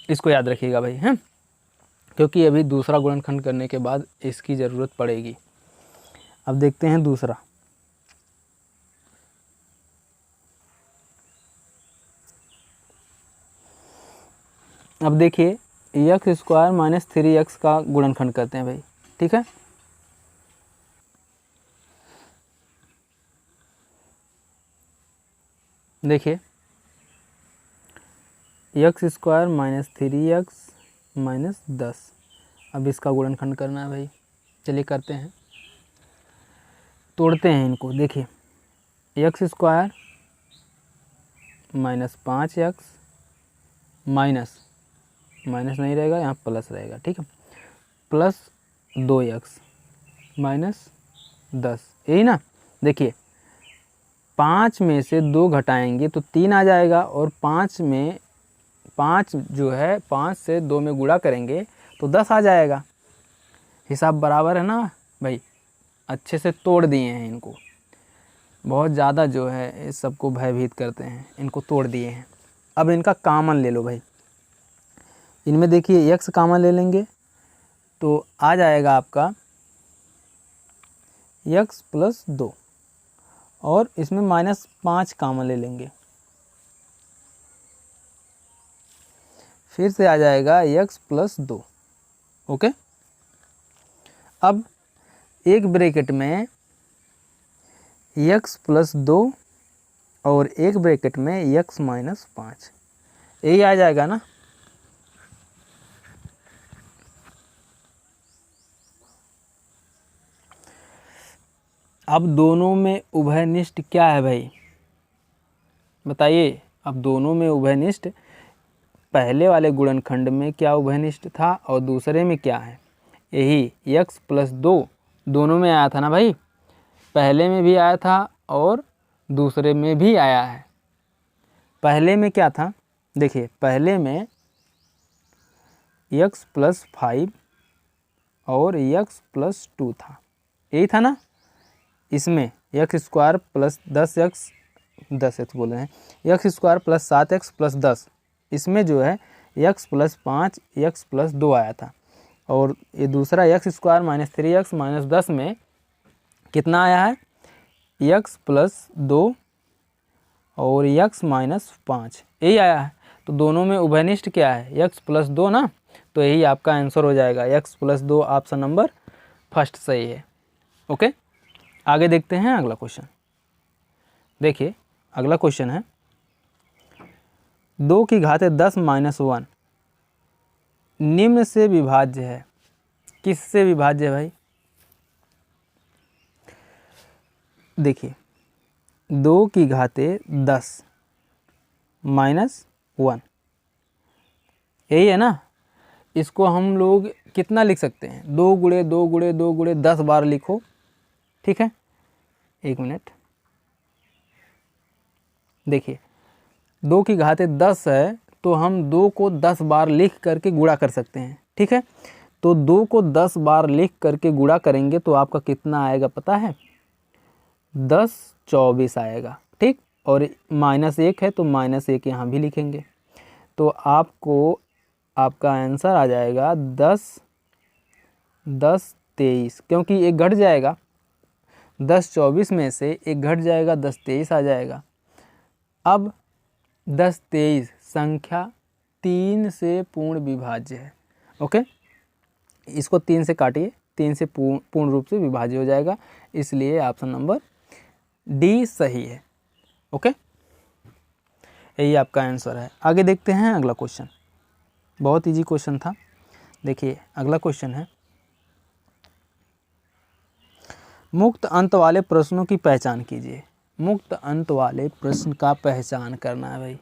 इसको याद रखिएगा भाई, हैं, क्योंकि अभी दूसरा गुणनखंड करने के बाद इसकी ज़रूरत पड़ेगी। अब देखते हैं दूसरा। अब देखिए x स्क्वायर माइनस 3x का गुणनखंड करते हैं भाई, ठीक है। देखिए x square minus 3x minus 10, अब इसका गुणनखंड करना है भाई। चलिए करते हैं, तोड़ते हैं इनको। देखिए x square minus 5x minus नहीं रहेगा, यहाँ प्लस रहेगा, ठीक है, प्लस 2x माइनस 10, यही ना। देखिए 5 में से 2 घटाएंगे तो 3 आ जाएगा और 5 जो है 5 से 2 में गुणा करेंगे तो 10 आ जाएगा। हिसाब बराबर है ना भाई। अच्छे से तोड़ दिए हैं इनको, बहुत ज़्यादा जो है इस सबको भयभीत करते हैं, इनको तोड़ दिए हैं। अब इनका कॉमन ले लो भाई, इनमें देखिए x कॉमन ले लेंगे तो आ जाएगा आपका x प्लस 2, और इसमें -5 कॉमन ले लेंगे, फिर से आ जाएगा x प्लस 2। ओके, अब एक ब्रैकेट में x प्लस 2 और एक ब्रैकेट में x माइनस 5, यही आ जाएगा ना। अब दोनों में उभयनिष्ठ क्या है भाई, बताइए। अब दोनों में उभयनिष्ठ, पहले वाले गुणनखंड में क्या उभयनिष्ठ था और दूसरे में क्या है, यही x प्लस 2 दोनों में आया था ना भाई, पहले में भी आया था और दूसरे में भी आया है। पहले में क्या था, देखिए पहले में x प्लस 5 और x प्लस 2 था, यही था ना। इसमें एक्स स्क्वायर प्लस 10x बोल रहे हैं, x square plus 7x plus 10, इसमें जो है x प्लस 5 x प्लस 2 आया था। और ये दूसरा x square minus 3x minus 10 में कितना आया है, x प्लस 2 और x माइनस 5, यही आया है। तो दोनों में उभयनिष्ठ क्या है, x प्लस 2 ना, तो यही आपका आंसर हो जाएगा, x plus 2 option number first सही है। ओके, आगे देखते हैं अगला क्वेश्चन। देखिए अगला क्वेश्चन है 2 की घात 10 माइनस 1 निम्न से विभाज्य है, किससे विभाज्य है भाई। देखिए 2 की घात 10 माइनस 1, यही है ना। इसको हम लोग कितना लिख सकते हैं, 2 गुणे 2 गुणे 2 गुणे 10 बार लिखो, ठीक है। एक मिनट, देखिए 2 की घात 10 है तो हम 2 को 10 बार लिख करके गुणा कर सकते हैं, ठीक है। तो 2 को 10 बार लिख करके गुणा करेंगे तो आपका कितना आएगा पता है, 10 24 आएगा, ठीक। और -1 है तो -1 यहाँ भी लिखेंगे, तो आपको आपका आंसर आ जाएगा 10 10 23, क्योंकि एक घट जाएगा, 10 24 में से एक घट जाएगा, 10 23 आ जाएगा। अब 10 23 संख्या 3 से पूर्ण विभाज्य है। ओके, इसको 3 से काटिए, 3 से पूर्ण रूप से विभाज्य हो जाएगा, इसलिए ऑप्शन नंबर डी सही है। ओके, यही आपका आंसर है। आगे देखते हैं अगला क्वेश्चन, बहुत इजी क्वेश्चन था। देखिए अगला क्वेश्चन है मुक्त अंत वाले प्रश्नों की पहचान कीजिए। मुक्त अंत वाले प्रश्न का पहचान करना है भाई।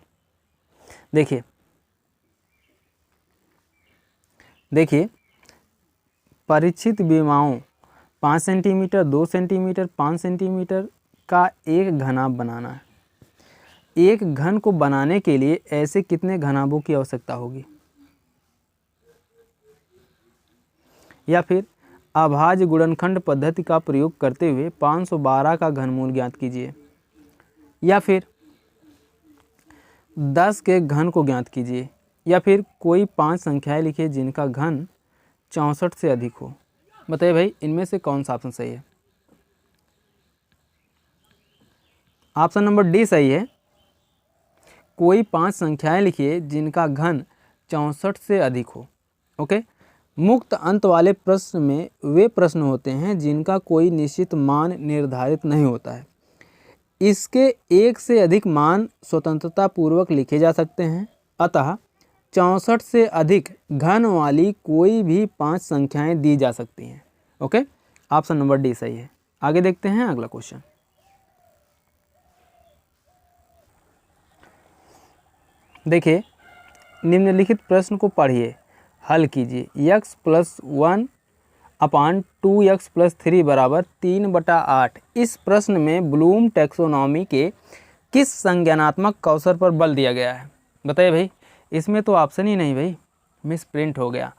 देखिए परिचित विमाओं 5 सेंटीमीटर 2 सेंटीमीटर 5 सेंटीमीटर का एक घनाभ बनाना है। एक घन को बनाने के लिए ऐसे कितने घनाभों की आवश्यकता होगी, या फिर अभाज्य गुणनखंड पद्धति का प्रयोग करते हुए 512 का घनमूल ज्ञात कीजिए, या फिर 10 के घन को ज्ञात कीजिए, या फिर कोई 5 संख्याएं लिखिए जिनका घन 64 से अधिक हो। बताइए भाई इनमें से कौन सा ऑप्शन सही है। ऑप्शन नंबर डी सही है, कोई 5 संख्याएं लिखिए जिनका घन 64 से अधिक हो। ओके, मुक्त अंत वाले प्रश्न में वे प्रश्न होते हैं जिनका कोई निश्चित मान निर्धारित नहीं होता है। इसके एक से अधिक मान स्वतंत्रता पूर्वक लिखे जा सकते हैं, अतः 64 से अधिक घन वाली कोई भी 5 संख्याएं दी जा सकती हैं। ओके, ऑप्शन नंबर डी सही है। आगे देखते हैं अगला क्वेश्चन। देखिए निम्नलिखित प्रश्न को पढ़िए, हल कीजिए। x प्लस 1/2x प्लस 3 बराबर 3/8। इस प्रश्न में ब्लूम टैक्सोनॉमी के किस संज्ञानात्मक कौशल पर बल दिया गया है। बताइए भाई, इसमें तो ऑप्शन ही नहीं भाई, मिस प्रिंट हो गया।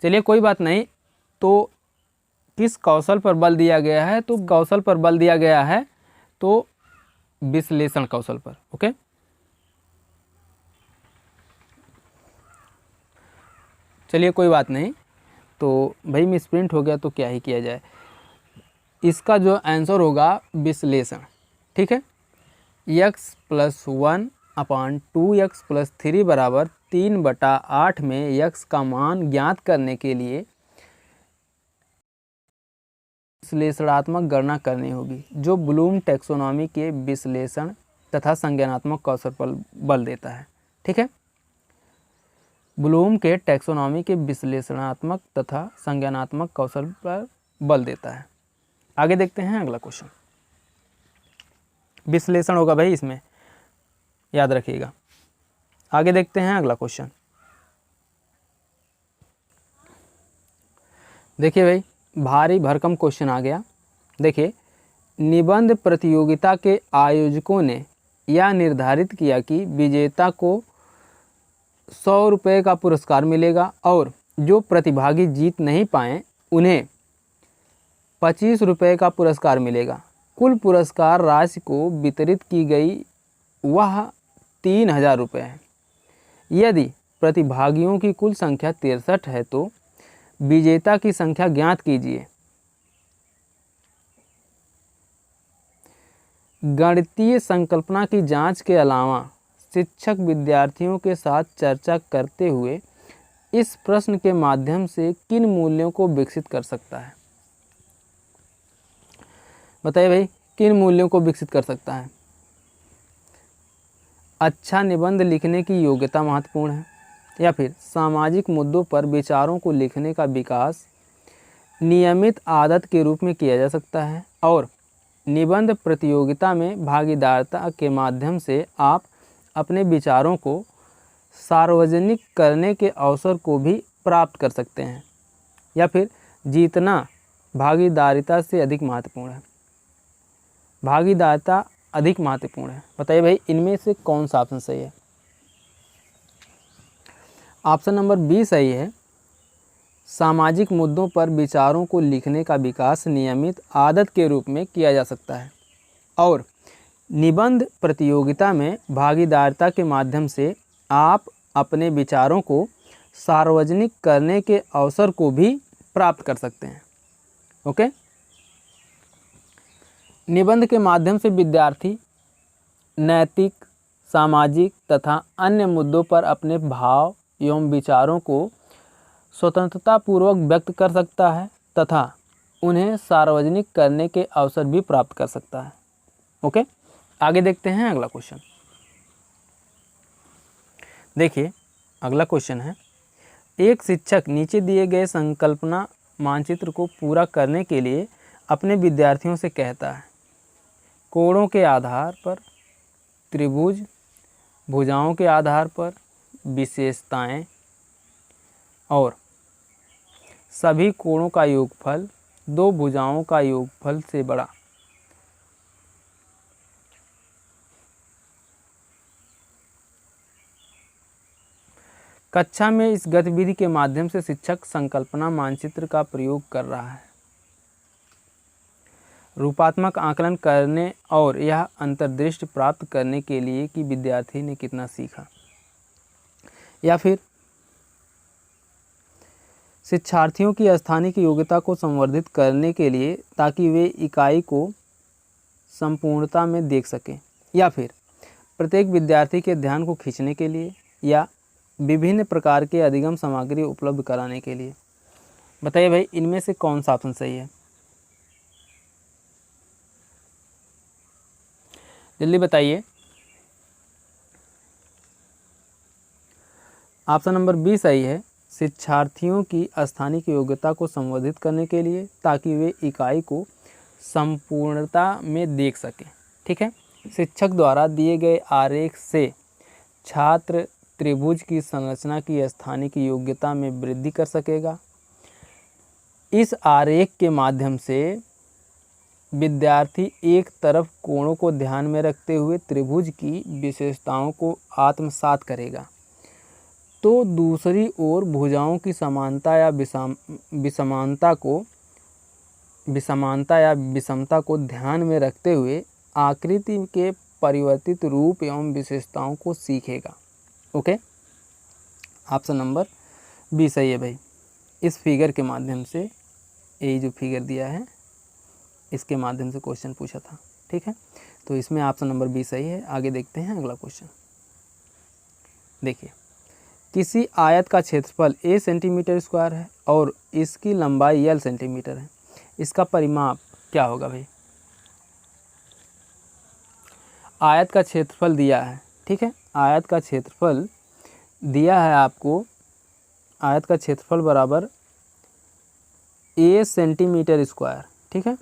चलिए कोई बात नहीं, तो किस कौशल पर बल दिया गया है? तो कौशल पर बल दिया गया है तो विश्लेषण कौशल पर। ओके, चलिए कोई बात नहीं। तो भाई मिसप्रिंट हो गया तो क्या ही किया जाए, इसका जो आंसर होगा विश्लेषण। ठीक है, x + 1/2x + 3 बराबर 3/8 में x का मान ज्ञात करने के लिए विश्लेषणात्मक गणना करनी होगी, जो ब्लूम टैक्सोनॉमी के विश्लेषण तथा संज्ञानात्मक कौशल पर बल देता है। ठीक है, ब्लूम के टैक्सोनॉमी के विश्लेषणात्मक तथा संज्ञानात्मक कौशल पर बल देता है। आगे देखते हैं अगला क्वेश्चन। विश्लेषण होगा भाई इसमें, याद रखिएगा। आगे देखते हैं अगला क्वेश्चन। देखिए भाई, भारी भरकम क्वेश्चन आ गया। देखिए, निबंध प्रतियोगिता के आयोजकों ने यह निर्धारित किया कि विजेता को 100 रुपये का पुरस्कार मिलेगा और जो प्रतिभागी जीत नहीं पाए उन्हें 25 रुपये का पुरस्कार मिलेगा। कुल पुरस्कार राशि को वितरित की गई वह 3000 रुपये है। यदि प्रतिभागियों की कुल संख्या 63 है तो विजेता की संख्या ज्ञात कीजिए। गणितीय संकल्पना की जांच के अलावा शिक्षक विद्यार्थियों के साथ चर्चा करते हुए इस प्रश्न के माध्यम से किन मूल्यों को विकसित कर सकता है? बताइए भाई, किन मूल्यों को विकसित कर सकता है? अच्छा निबंध लिखने की योग्यता महत्वपूर्ण है, या फिर सामाजिक मुद्दों पर विचारों को लिखने का विकास नियमित आदत के रूप में किया जा सकता है, और निबंध प्रतियोगिता में भागीदारिता के माध्यम से आप अपने विचारों को सार्वजनिक करने के अवसर को भी प्राप्त कर सकते हैं, या फिर जीतना भागीदारिता से अधिक महत्वपूर्ण है? भागीदारिता अधिक महत्वपूर्ण है। बताइए भाई, इनमें से कौन सा ऑप्शन सही है? ऑप्शन नंबर बी सही है। सामाजिक मुद्दों पर विचारों को लिखने का विकास नियमित आदत के रूप में किया जा सकता है, और निबंध प्रतियोगिता में भागीदारिता के माध्यम से आप अपने विचारों को सार्वजनिक करने के अवसर को भी प्राप्त कर सकते हैं। ओके, निबंध के माध्यम से विद्यार्थी नैतिक, सामाजिक तथा अन्य मुद्दों पर अपने भाव एवं विचारों को स्वतंत्रतापूर्वक व्यक्त कर सकता है तथा उन्हें सार्वजनिक करने के अवसर भी प्राप्त कर सकता है। ओके, आगे देखते हैं अगला क्वेश्चन। देखिए, अगला क्वेश्चन है, एक शिक्षक नीचे दिए गए संकल्पना मानचित्र को पूरा करने के लिए अपने विद्यार्थियों से कहता है, कोणों के आधार पर त्रिभुज, भुजाओं के आधार पर विशेषताएं और सभी कोणों का योगफल दो भुजाओं का योगफल से बड़ा। कक्षा में इस गतिविधि के माध्यम से शिक्षक संकल्पना मानचित्र का प्रयोग कर रहा है, रूपात्मक आकलन करने और यह अंतर्दृष्टि प्राप्त करने के लिए कि विद्यार्थी ने कितना सीखा, या फिर शिक्षार्थियों की स्थानिक योग्यता को संवर्धित करने के लिए ताकि वे इकाई को संपूर्णता में देख सकें, या फिर प्रत्येक विद्यार्थी के ध्यान को खींचने के लिए, या विभिन्न प्रकार के अधिगम सामग्री उपलब्ध कराने के लिए। बताइए भाई, इनमें से कौन सा ऑप्शन सही है? जल्दी बताइए। ऑप्शन नंबर बी सही है, शिक्षार्थियों की स्थानिक योग्यता को संवर्धित करने के लिए ताकि वे इकाई को संपूर्णता में देख सकें। ठीक है, शिक्षक द्वारा दिए गए आरेख से छात्र त्रिभुज की संरचना की स्थानिक योग्यता में वृद्धि कर सकेगा। इस आरेख के माध्यम से विद्यार्थी एक तरफ कोणों को ध्यान में रखते हुए त्रिभुज की विशेषताओं को आत्मसात करेगा, तो दूसरी ओर भुजाओं की समानता या विषमानता को विषमानता या विषमता को ध्यान में रखते हुए आकृति के परिवर्तित रूप एवं विशेषताओं को सीखेगा। ओके, ऑप्शन नंबर बी सही है भाई। इस फिगर के माध्यम से, ये जो फिगर दिया है इसके माध्यम से क्वेश्चन पूछा था। ठीक है, तो इसमें ऑप्शन नंबर बी सही है। आगे देखते हैं अगला क्वेश्चन। देखिए, किसी आयत का क्षेत्रफल a सेंटीमीटर स्क्वायर है और इसकी लंबाई l सेंटीमीटर है, इसका परिमाप क्या होगा भाई? आयत का क्षेत्रफल दिया है, ठीक है, आयत का क्षेत्रफल दिया है आपको। आयत का क्षेत्रफल बराबर a सेंटीमीटर स्क्वायर, ठीक है,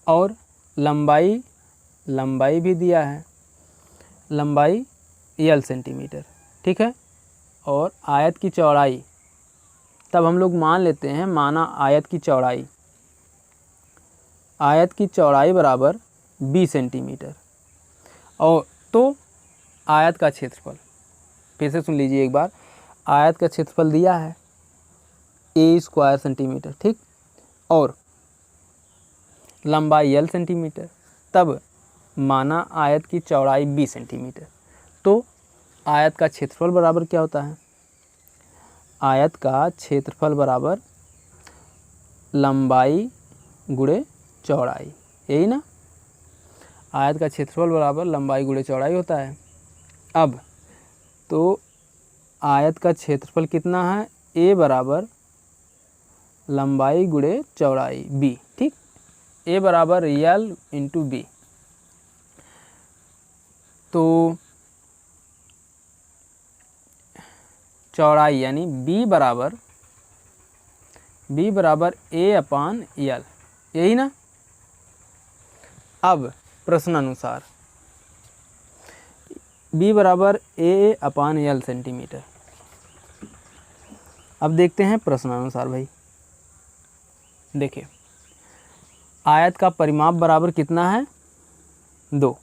और लंबाई भी दिया है, लंबाई l सेंटीमीटर, ठीक है, और आयत की चौड़ाई, तब हम लोग मान लेते हैं, माना आयत की चौड़ाई बराबर 20 सेंटीमीटर, और तो आयत का क्षेत्रफल, फिर से सुन लीजिए एक बार, आयत का क्षेत्रफल दिया है a स्क्वायर सेंटीमीटर, ठीक, और लंबाई l सेंटीमीटर, तब माना आयत की चौड़ाई 20 सेंटीमीटर, तो आयत का क्षेत्रफल बराबर क्या होता है? आयत का क्षेत्रफल बराबर लंबाई गुणे चौड़ाई, यही ना? आयत का क्षेत्रफल बराबर लंबाई गुणे चौड़ाई होता है। अब तो आयत का क्षेत्रफल कितना है? a बराबर लंबाई गुणे चौड़ाई b, ठीक, a बराबर l इंटू बी। तो चौड़ाई यानी b बराबर a अपान l, यही ना? अब प्रश्न अनुसार b बराबर a अपान l सेंटीमीटर। अब देखते हैं प्रश्न अनुसार भाई। देखिए, आयत का परिमाप बराबर कितना है? 2।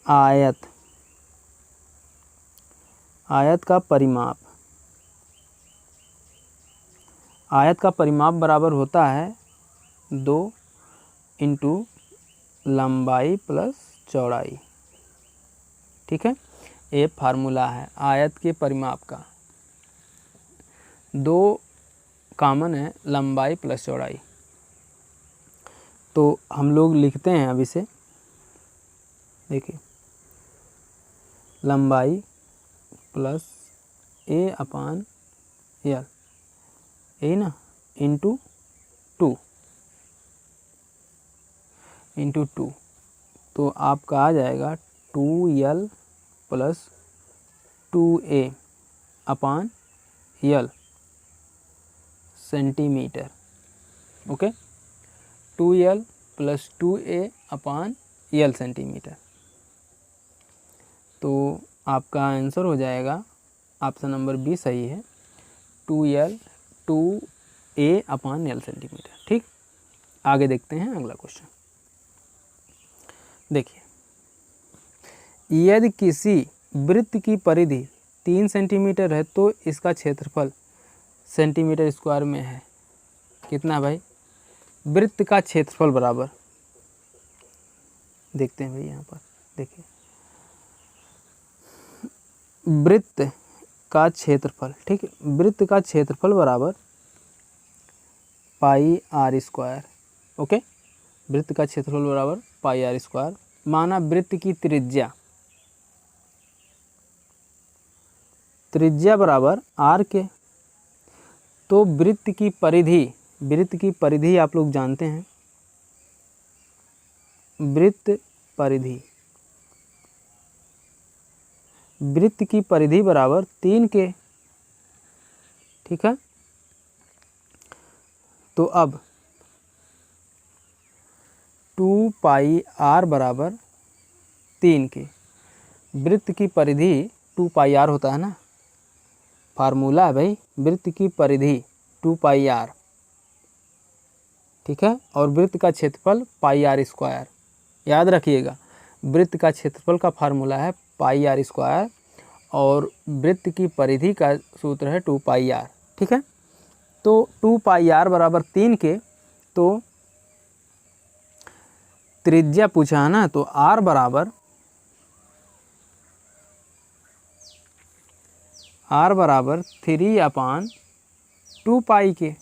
आयत का परिमाप बराबर होता है 2 इंटू लंबाई प्लस चौड़ाई, ठीक है, ये फार्मूला है आयत के परिमाप का। 2 कॉमन है, लंबाई प्लस चौड़ाई, तो हम लोग लिखते हैं अब इसे। देखिए, लंबाई प्लस a अपान l, यही ना, इंटू 2, तो आपका आ जाएगा 2l प्लस 2a अपान l centimetre. Okay, 2l plus 2a अपान l सेंटीमीटर। तो आपका आंसर हो जाएगा, ऑप्शन नंबर बी सही है, 2a अपान l सेंटीमीटर। ठीक, आगे देखते हैं अगला क्वेश्चन। देखिए, यदि किसी वृत्त की परिधि 3 सेंटीमीटर है तो इसका क्षेत्रफल सेंटीमीटर स्क्वायर में है कितना भाई? वृत्त का क्षेत्रफल बराबर, देखते हैं भाई यहाँ पर, देखिए, वृत्त का क्षेत्रफल, ठीक है, वृत्त का क्षेत्रफल बराबर पाई आर स्क्वायर। ओके, वृत्त का क्षेत्रफल बराबर पाई आर स्क्वायर। माना वृत्त की त्रिज्या बराबर आर के, तो वृत्त की परिधि आप लोग जानते हैं, वृत्त की परिधि बराबर 3 के, ठीक है। तो अब 2 पाई आर बराबर 3 के, वृत्त की परिधि 2 पाई आर होता है ना, फार्मूला है भाई, वृत्त की परिधि 2 पाई आर, ठीक है, और वृत्त का क्षेत्रफल पाई आर स्क्वायर। याद रखिएगा, वृत्त का क्षेत्रफल का फार्मूला है पाई आर स्क्वायर और वृत्त की परिधि का सूत्र है 2 पाई आर, ठीक है। तो 2 पाई आर बराबर 3 के, तो त्रिज्या पूछा है ना, तो आर बराबर 3/2 पाई के,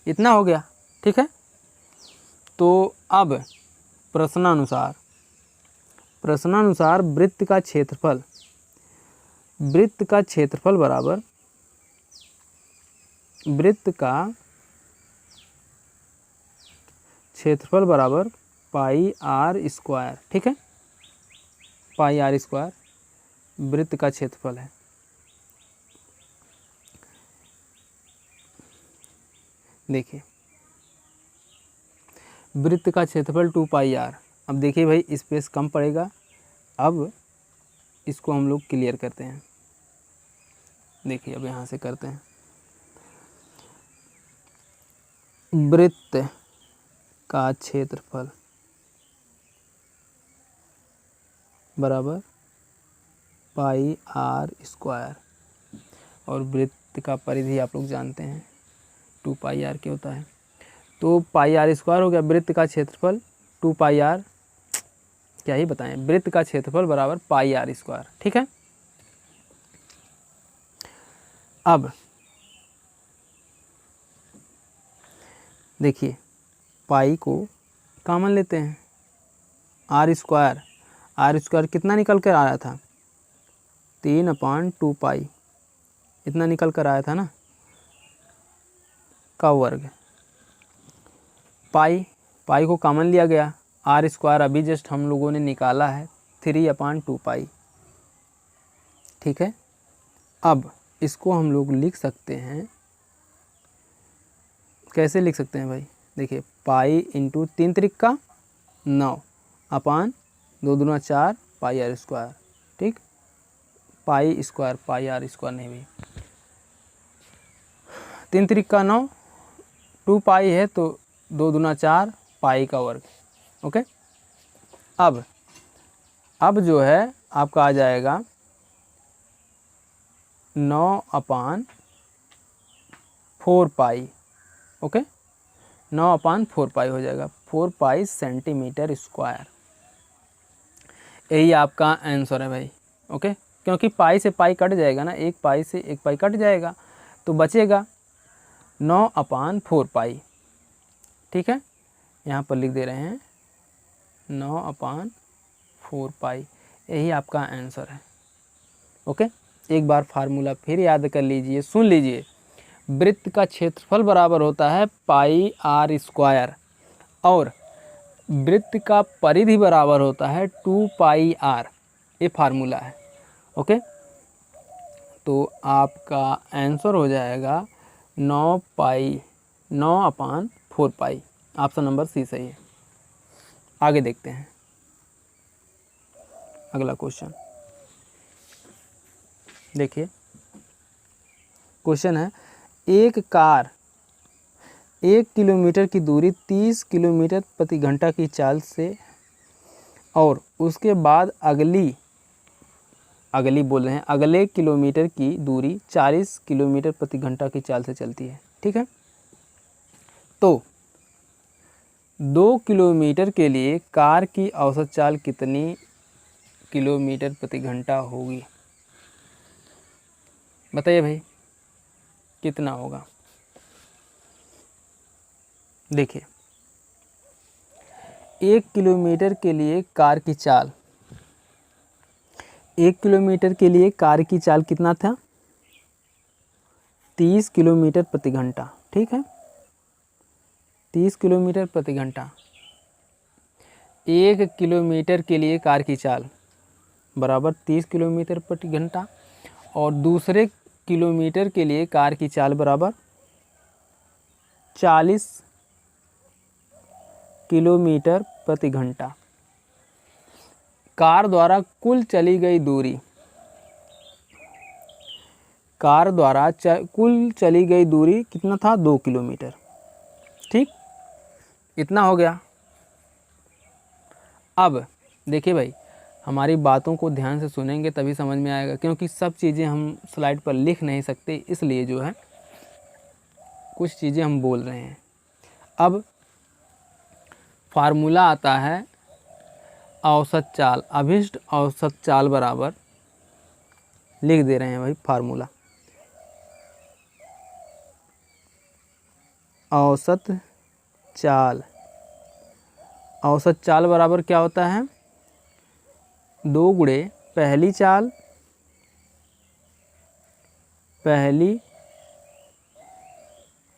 इतना हो गया। ठीक है, तो अब प्रश्नानुसार वृत्त का क्षेत्रफल बराबर पाई आर स्क्वायर। ठीक है, पाई आर स्क्वायर वृत्त का क्षेत्रफल है। देखिए वृत्त का क्षेत्रफल 2 पाई आर। अब देखिए भाई स्पेस कम पड़ेगा, अब इसको हम लोग क्लियर करते हैं। देखिए अब यहाँ से करते हैं, वृत्त का क्षेत्रफल बराबर पाई आर स्क्वायर, और वृत्त का परिधि आप लोग जानते हैं 2 पाई आर के होता है, तो पाई आर स्क्वायर हो गया। वृत्त का क्षेत्रफल 2 पाई आर, क्या ही बताएं, वृत्त का क्षेत्रफल बराबर पाई आर स्क्वायर। ठीक है, अब देखिए पाई को कॉमन लेते हैं, आर स्क्वायर कितना निकल कर आया था, 3/2 पाई, इतना निकल कर आया था ना, का वर्ग। पाई को कॉमन लिया गया, आर स्क्वायर अभी जस्ट हम लोगों ने निकाला है 3/2 पाई। ठीक है, अब इसको हम लोग लिख सकते हैं, कैसे लिख सकते हैं भाई, देखिए पाई इंटू 3 त्रिका 9 अपान 2 दूना 4 पाई आर स्क्वायर। ठीक, pi square pi r square नहीं भाई, 3 त्रिका 9, 2 पाई है तो 2 दूना 4 पाई का वर्ग। ओके, अब जो है आपका आ जाएगा 9/4 पाई। ओके, 9/4 पाई हो जाएगा, 4 पाई सेंटीमीटर स्क्वायर। यही आपका आंसर है भाई। ओके, क्योंकि पाई से पाई कट जाएगा ना, एक पाई से एक पाई कट जाएगा, तो बचेगा 9/4 पाई। ठीक है, यहाँ पर लिख दे रहे हैं 9/4 पाई, यही आपका आंसर है। ओके, एक बार फार्मूला फिर याद कर लीजिए, सुन लीजिए, वृत्त का क्षेत्रफल बराबर होता है पाई आर स्क्वायर, और वृत्त का परिधि बराबर होता है 2 पाई आर, ये फार्मूला है। ओके, तो आपका आंसर हो जाएगा 9/4 पाई। ऑप्शन नंबर सी सही है। आगे देखते हैं अगला क्वेश्चन। देखिए क्वेश्चन है, एक कार 1 किलोमीटर की दूरी 30 किलोमीटर प्रति घंटा की चाल से, और उसके बाद अगले किलोमीटर की दूरी 40 किलोमीटर प्रति घंटा की चाल से चलती है। ठीक है, तो 2 किलोमीटर के लिए कार की औसत चाल कितनी किलोमीटर प्रति घंटा होगी, बताइए भाई कितना होगा। देखिए 1 किलोमीटर के लिए कार की चाल, 1 किलोमीटर के लिए कार की चाल कितना था, 30 किलोमीटर प्रति घंटा। ठीक है, 30 किलोमीटर प्रति घंटा। 1 किलोमीटर के लिए कार की चाल बराबर 30 किलोमीटर प्रति घंटा, और दूसरे किलोमीटर के लिए कार की चाल बराबर 40 किलोमीटर प्रति घंटा। कार द्वारा कुल चली गई दूरी, कितना था, 2 किलोमीटर। ठीक, इतना हो गया। अब देखिए भाई, हमारी बातों को ध्यान से सुनेंगे तभी समझ में आएगा, क्योंकि सब चीज़ें हम स्लाइड पर लिख नहीं सकते, इसलिए जो है कुछ चीज़ें हम बोल रहे हैं। अब फार्मूला आता है औसत चाल, अभिष्ट औसत चाल बराबर, लिख दे रहे हैं भाई फार्मूला, औसत चाल। औसत चाल बराबर क्या होता है, 2 गुणे पहली चाल, पहली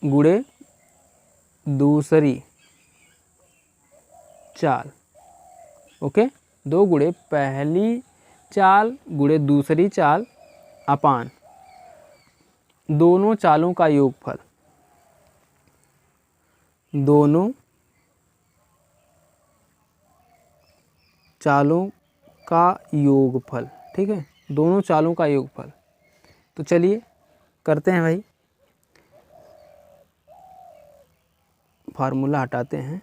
गुणे दूसरी चाल। ओके, 2 गुणे पहली चाल गुणे दूसरी चाल अपान दोनों चालों का योगफल, दोनों चालों का योगफल। ठीक है, दोनों चालों का योगफल। तो चलिए करते हैं भाई, फार्मूला हटाते हैं,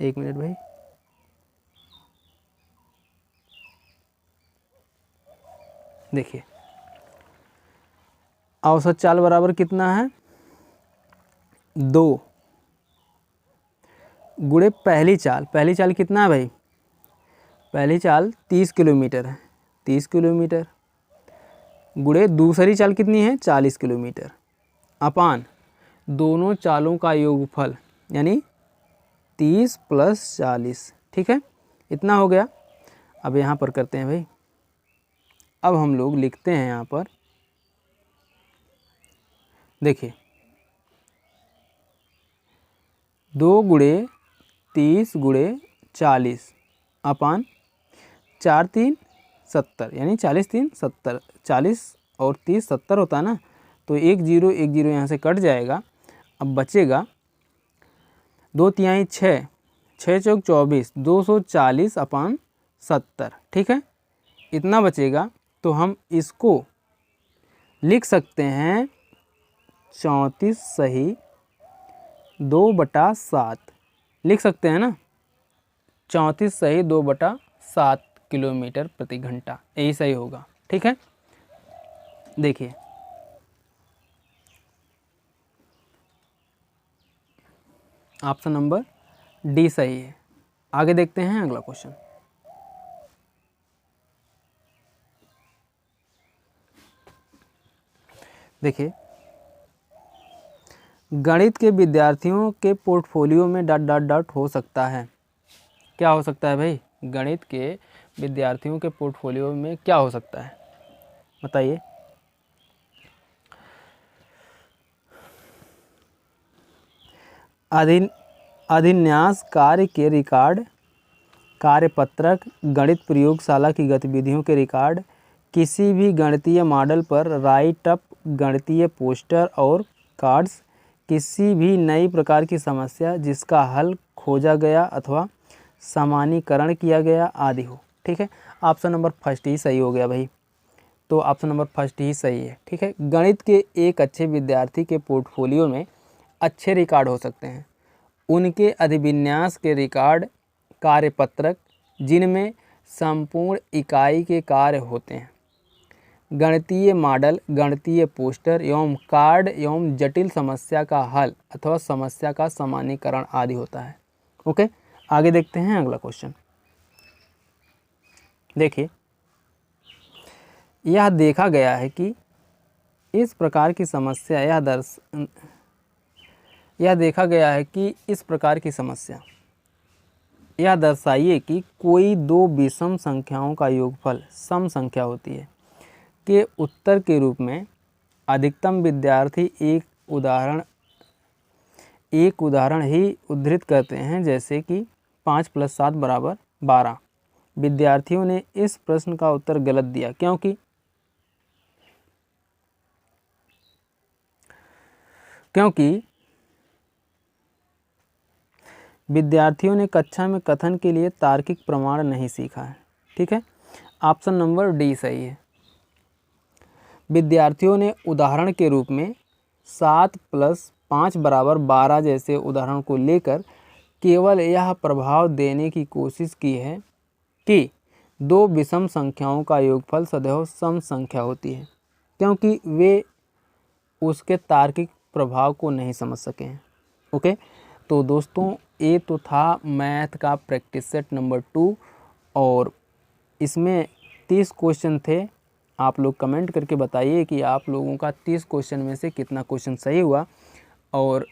एक मिनट भाई। देखिए औसत चाल बराबर कितना है, 2 गुणे पहली चाल। पहली चाल कितना है भाई, पहली चाल 30 किलोमीटर है, 30 किलोमीटर गुणे दूसरी चाल कितनी है, 40 किलोमीटर अपान दोनों चालों का योगफल, यानी 30 + 40। ठीक है, इतना हो गया। अब यहाँ पर करते हैं भाई, अब हम लोग लिखते हैं यहाँ पर, देखिए 2 गुणे 30 गुणे 40 अपान 4 3 70, यानी 40 3 70, 40 और 30 70 होता है ना, तो 1 0 1 0 यहाँ से कट जाएगा। अब बचेगा 2 तिहाई 6, 6 चौक 24, 240 अपान 70। ठीक है, इतना बचेगा। तो हम इसको लिख सकते हैं 34 सही 2/7, लिख सकते हैं ना, 34 सही 2/7 किलोमीटर प्रति घंटा, यही सही होगा। ठीक है, देखिए ऑप्शन नंबर डी सही है। आगे देखते हैं अगला क्वेश्चन। देखिए गणित के विद्यार्थियों के पोर्टफोलियो में ... हो सकता है। क्या हो सकता है भाई, गणित के विद्यार्थियों के पोर्टफोलियो में क्या हो सकता है, बताइए। अधिन्यास कार्य के रिकॉर्ड, कार्यपत्रक, गणित प्रयोगशाला की गतिविधियों के रिकॉर्ड, किसी भी गणितीय मॉडल पर राइट अप, गणितीय पोस्टर और कार्ड्स, किसी भी नई प्रकार की समस्या जिसका हल खोजा गया अथवा सामान्यीकरण किया गया आदि हो। ठीक है, ऑप्शन नंबर फर्स्ट ही सही हो गया भाई, तो ऑप्शन नंबर फर्स्ट ही सही है। ठीक है, गणित के एक अच्छे विद्यार्थी के पोर्टफोलियो में अच्छे रिकॉर्ड हो सकते हैं, उनके अधिविन्यास के रिकॉर्ड, कार्यपत्रक जिनमें संपूर्ण इकाई के कार्य होते हैं, गणितीय मॉडल, गणितीय पोस्टर एवं कार्ड एवं जटिल समस्या का हल अथवा समस्या का सामान्यीकरण आदि होता है। ओके, आगे देखते हैं अगला क्वेश्चन। देखिए यह देखा गया है कि इस प्रकार की समस्या, यह देखा गया है कि इस प्रकार की समस्या, यह दर्शाइए कि कोई 2 विषम संख्याओं का योगफल सम संख्या होती है, के उत्तर के रूप में अधिकतम विद्यार्थी एक उदाहरण ही उद्धृत करते हैं, जैसे कि 5 + 7 = 12। विद्यार्थियों ने इस प्रश्न का उत्तर गलत दिया क्योंकि विद्यार्थियों ने कक्षा में कथन के लिए तार्किक प्रमाण नहीं सीखा है। ठीक है, ऑप्शन नंबर डी सही है। विद्यार्थियों ने उदाहरण के रूप में 7 + 5 = 12 जैसे उदाहरण को लेकर केवल यह प्रभाव देने की कोशिश की है कि 2 विषम संख्याओं का योगफल सदैव सम संख्या होती है। क्योंकि वे उसके तार्किक प्रभाव को नहीं समझ सके हैं। ओके, तो दोस्तों ये तो था मैथ का प्रैक्टिस सेट नंबर 2 और इसमें 30 क्वेश्चन थे। आप लोग कमेंट करके बताइए कि आप लोगों का 30 क्वेश्चन में से कितना क्वेश्चन सही हुआ और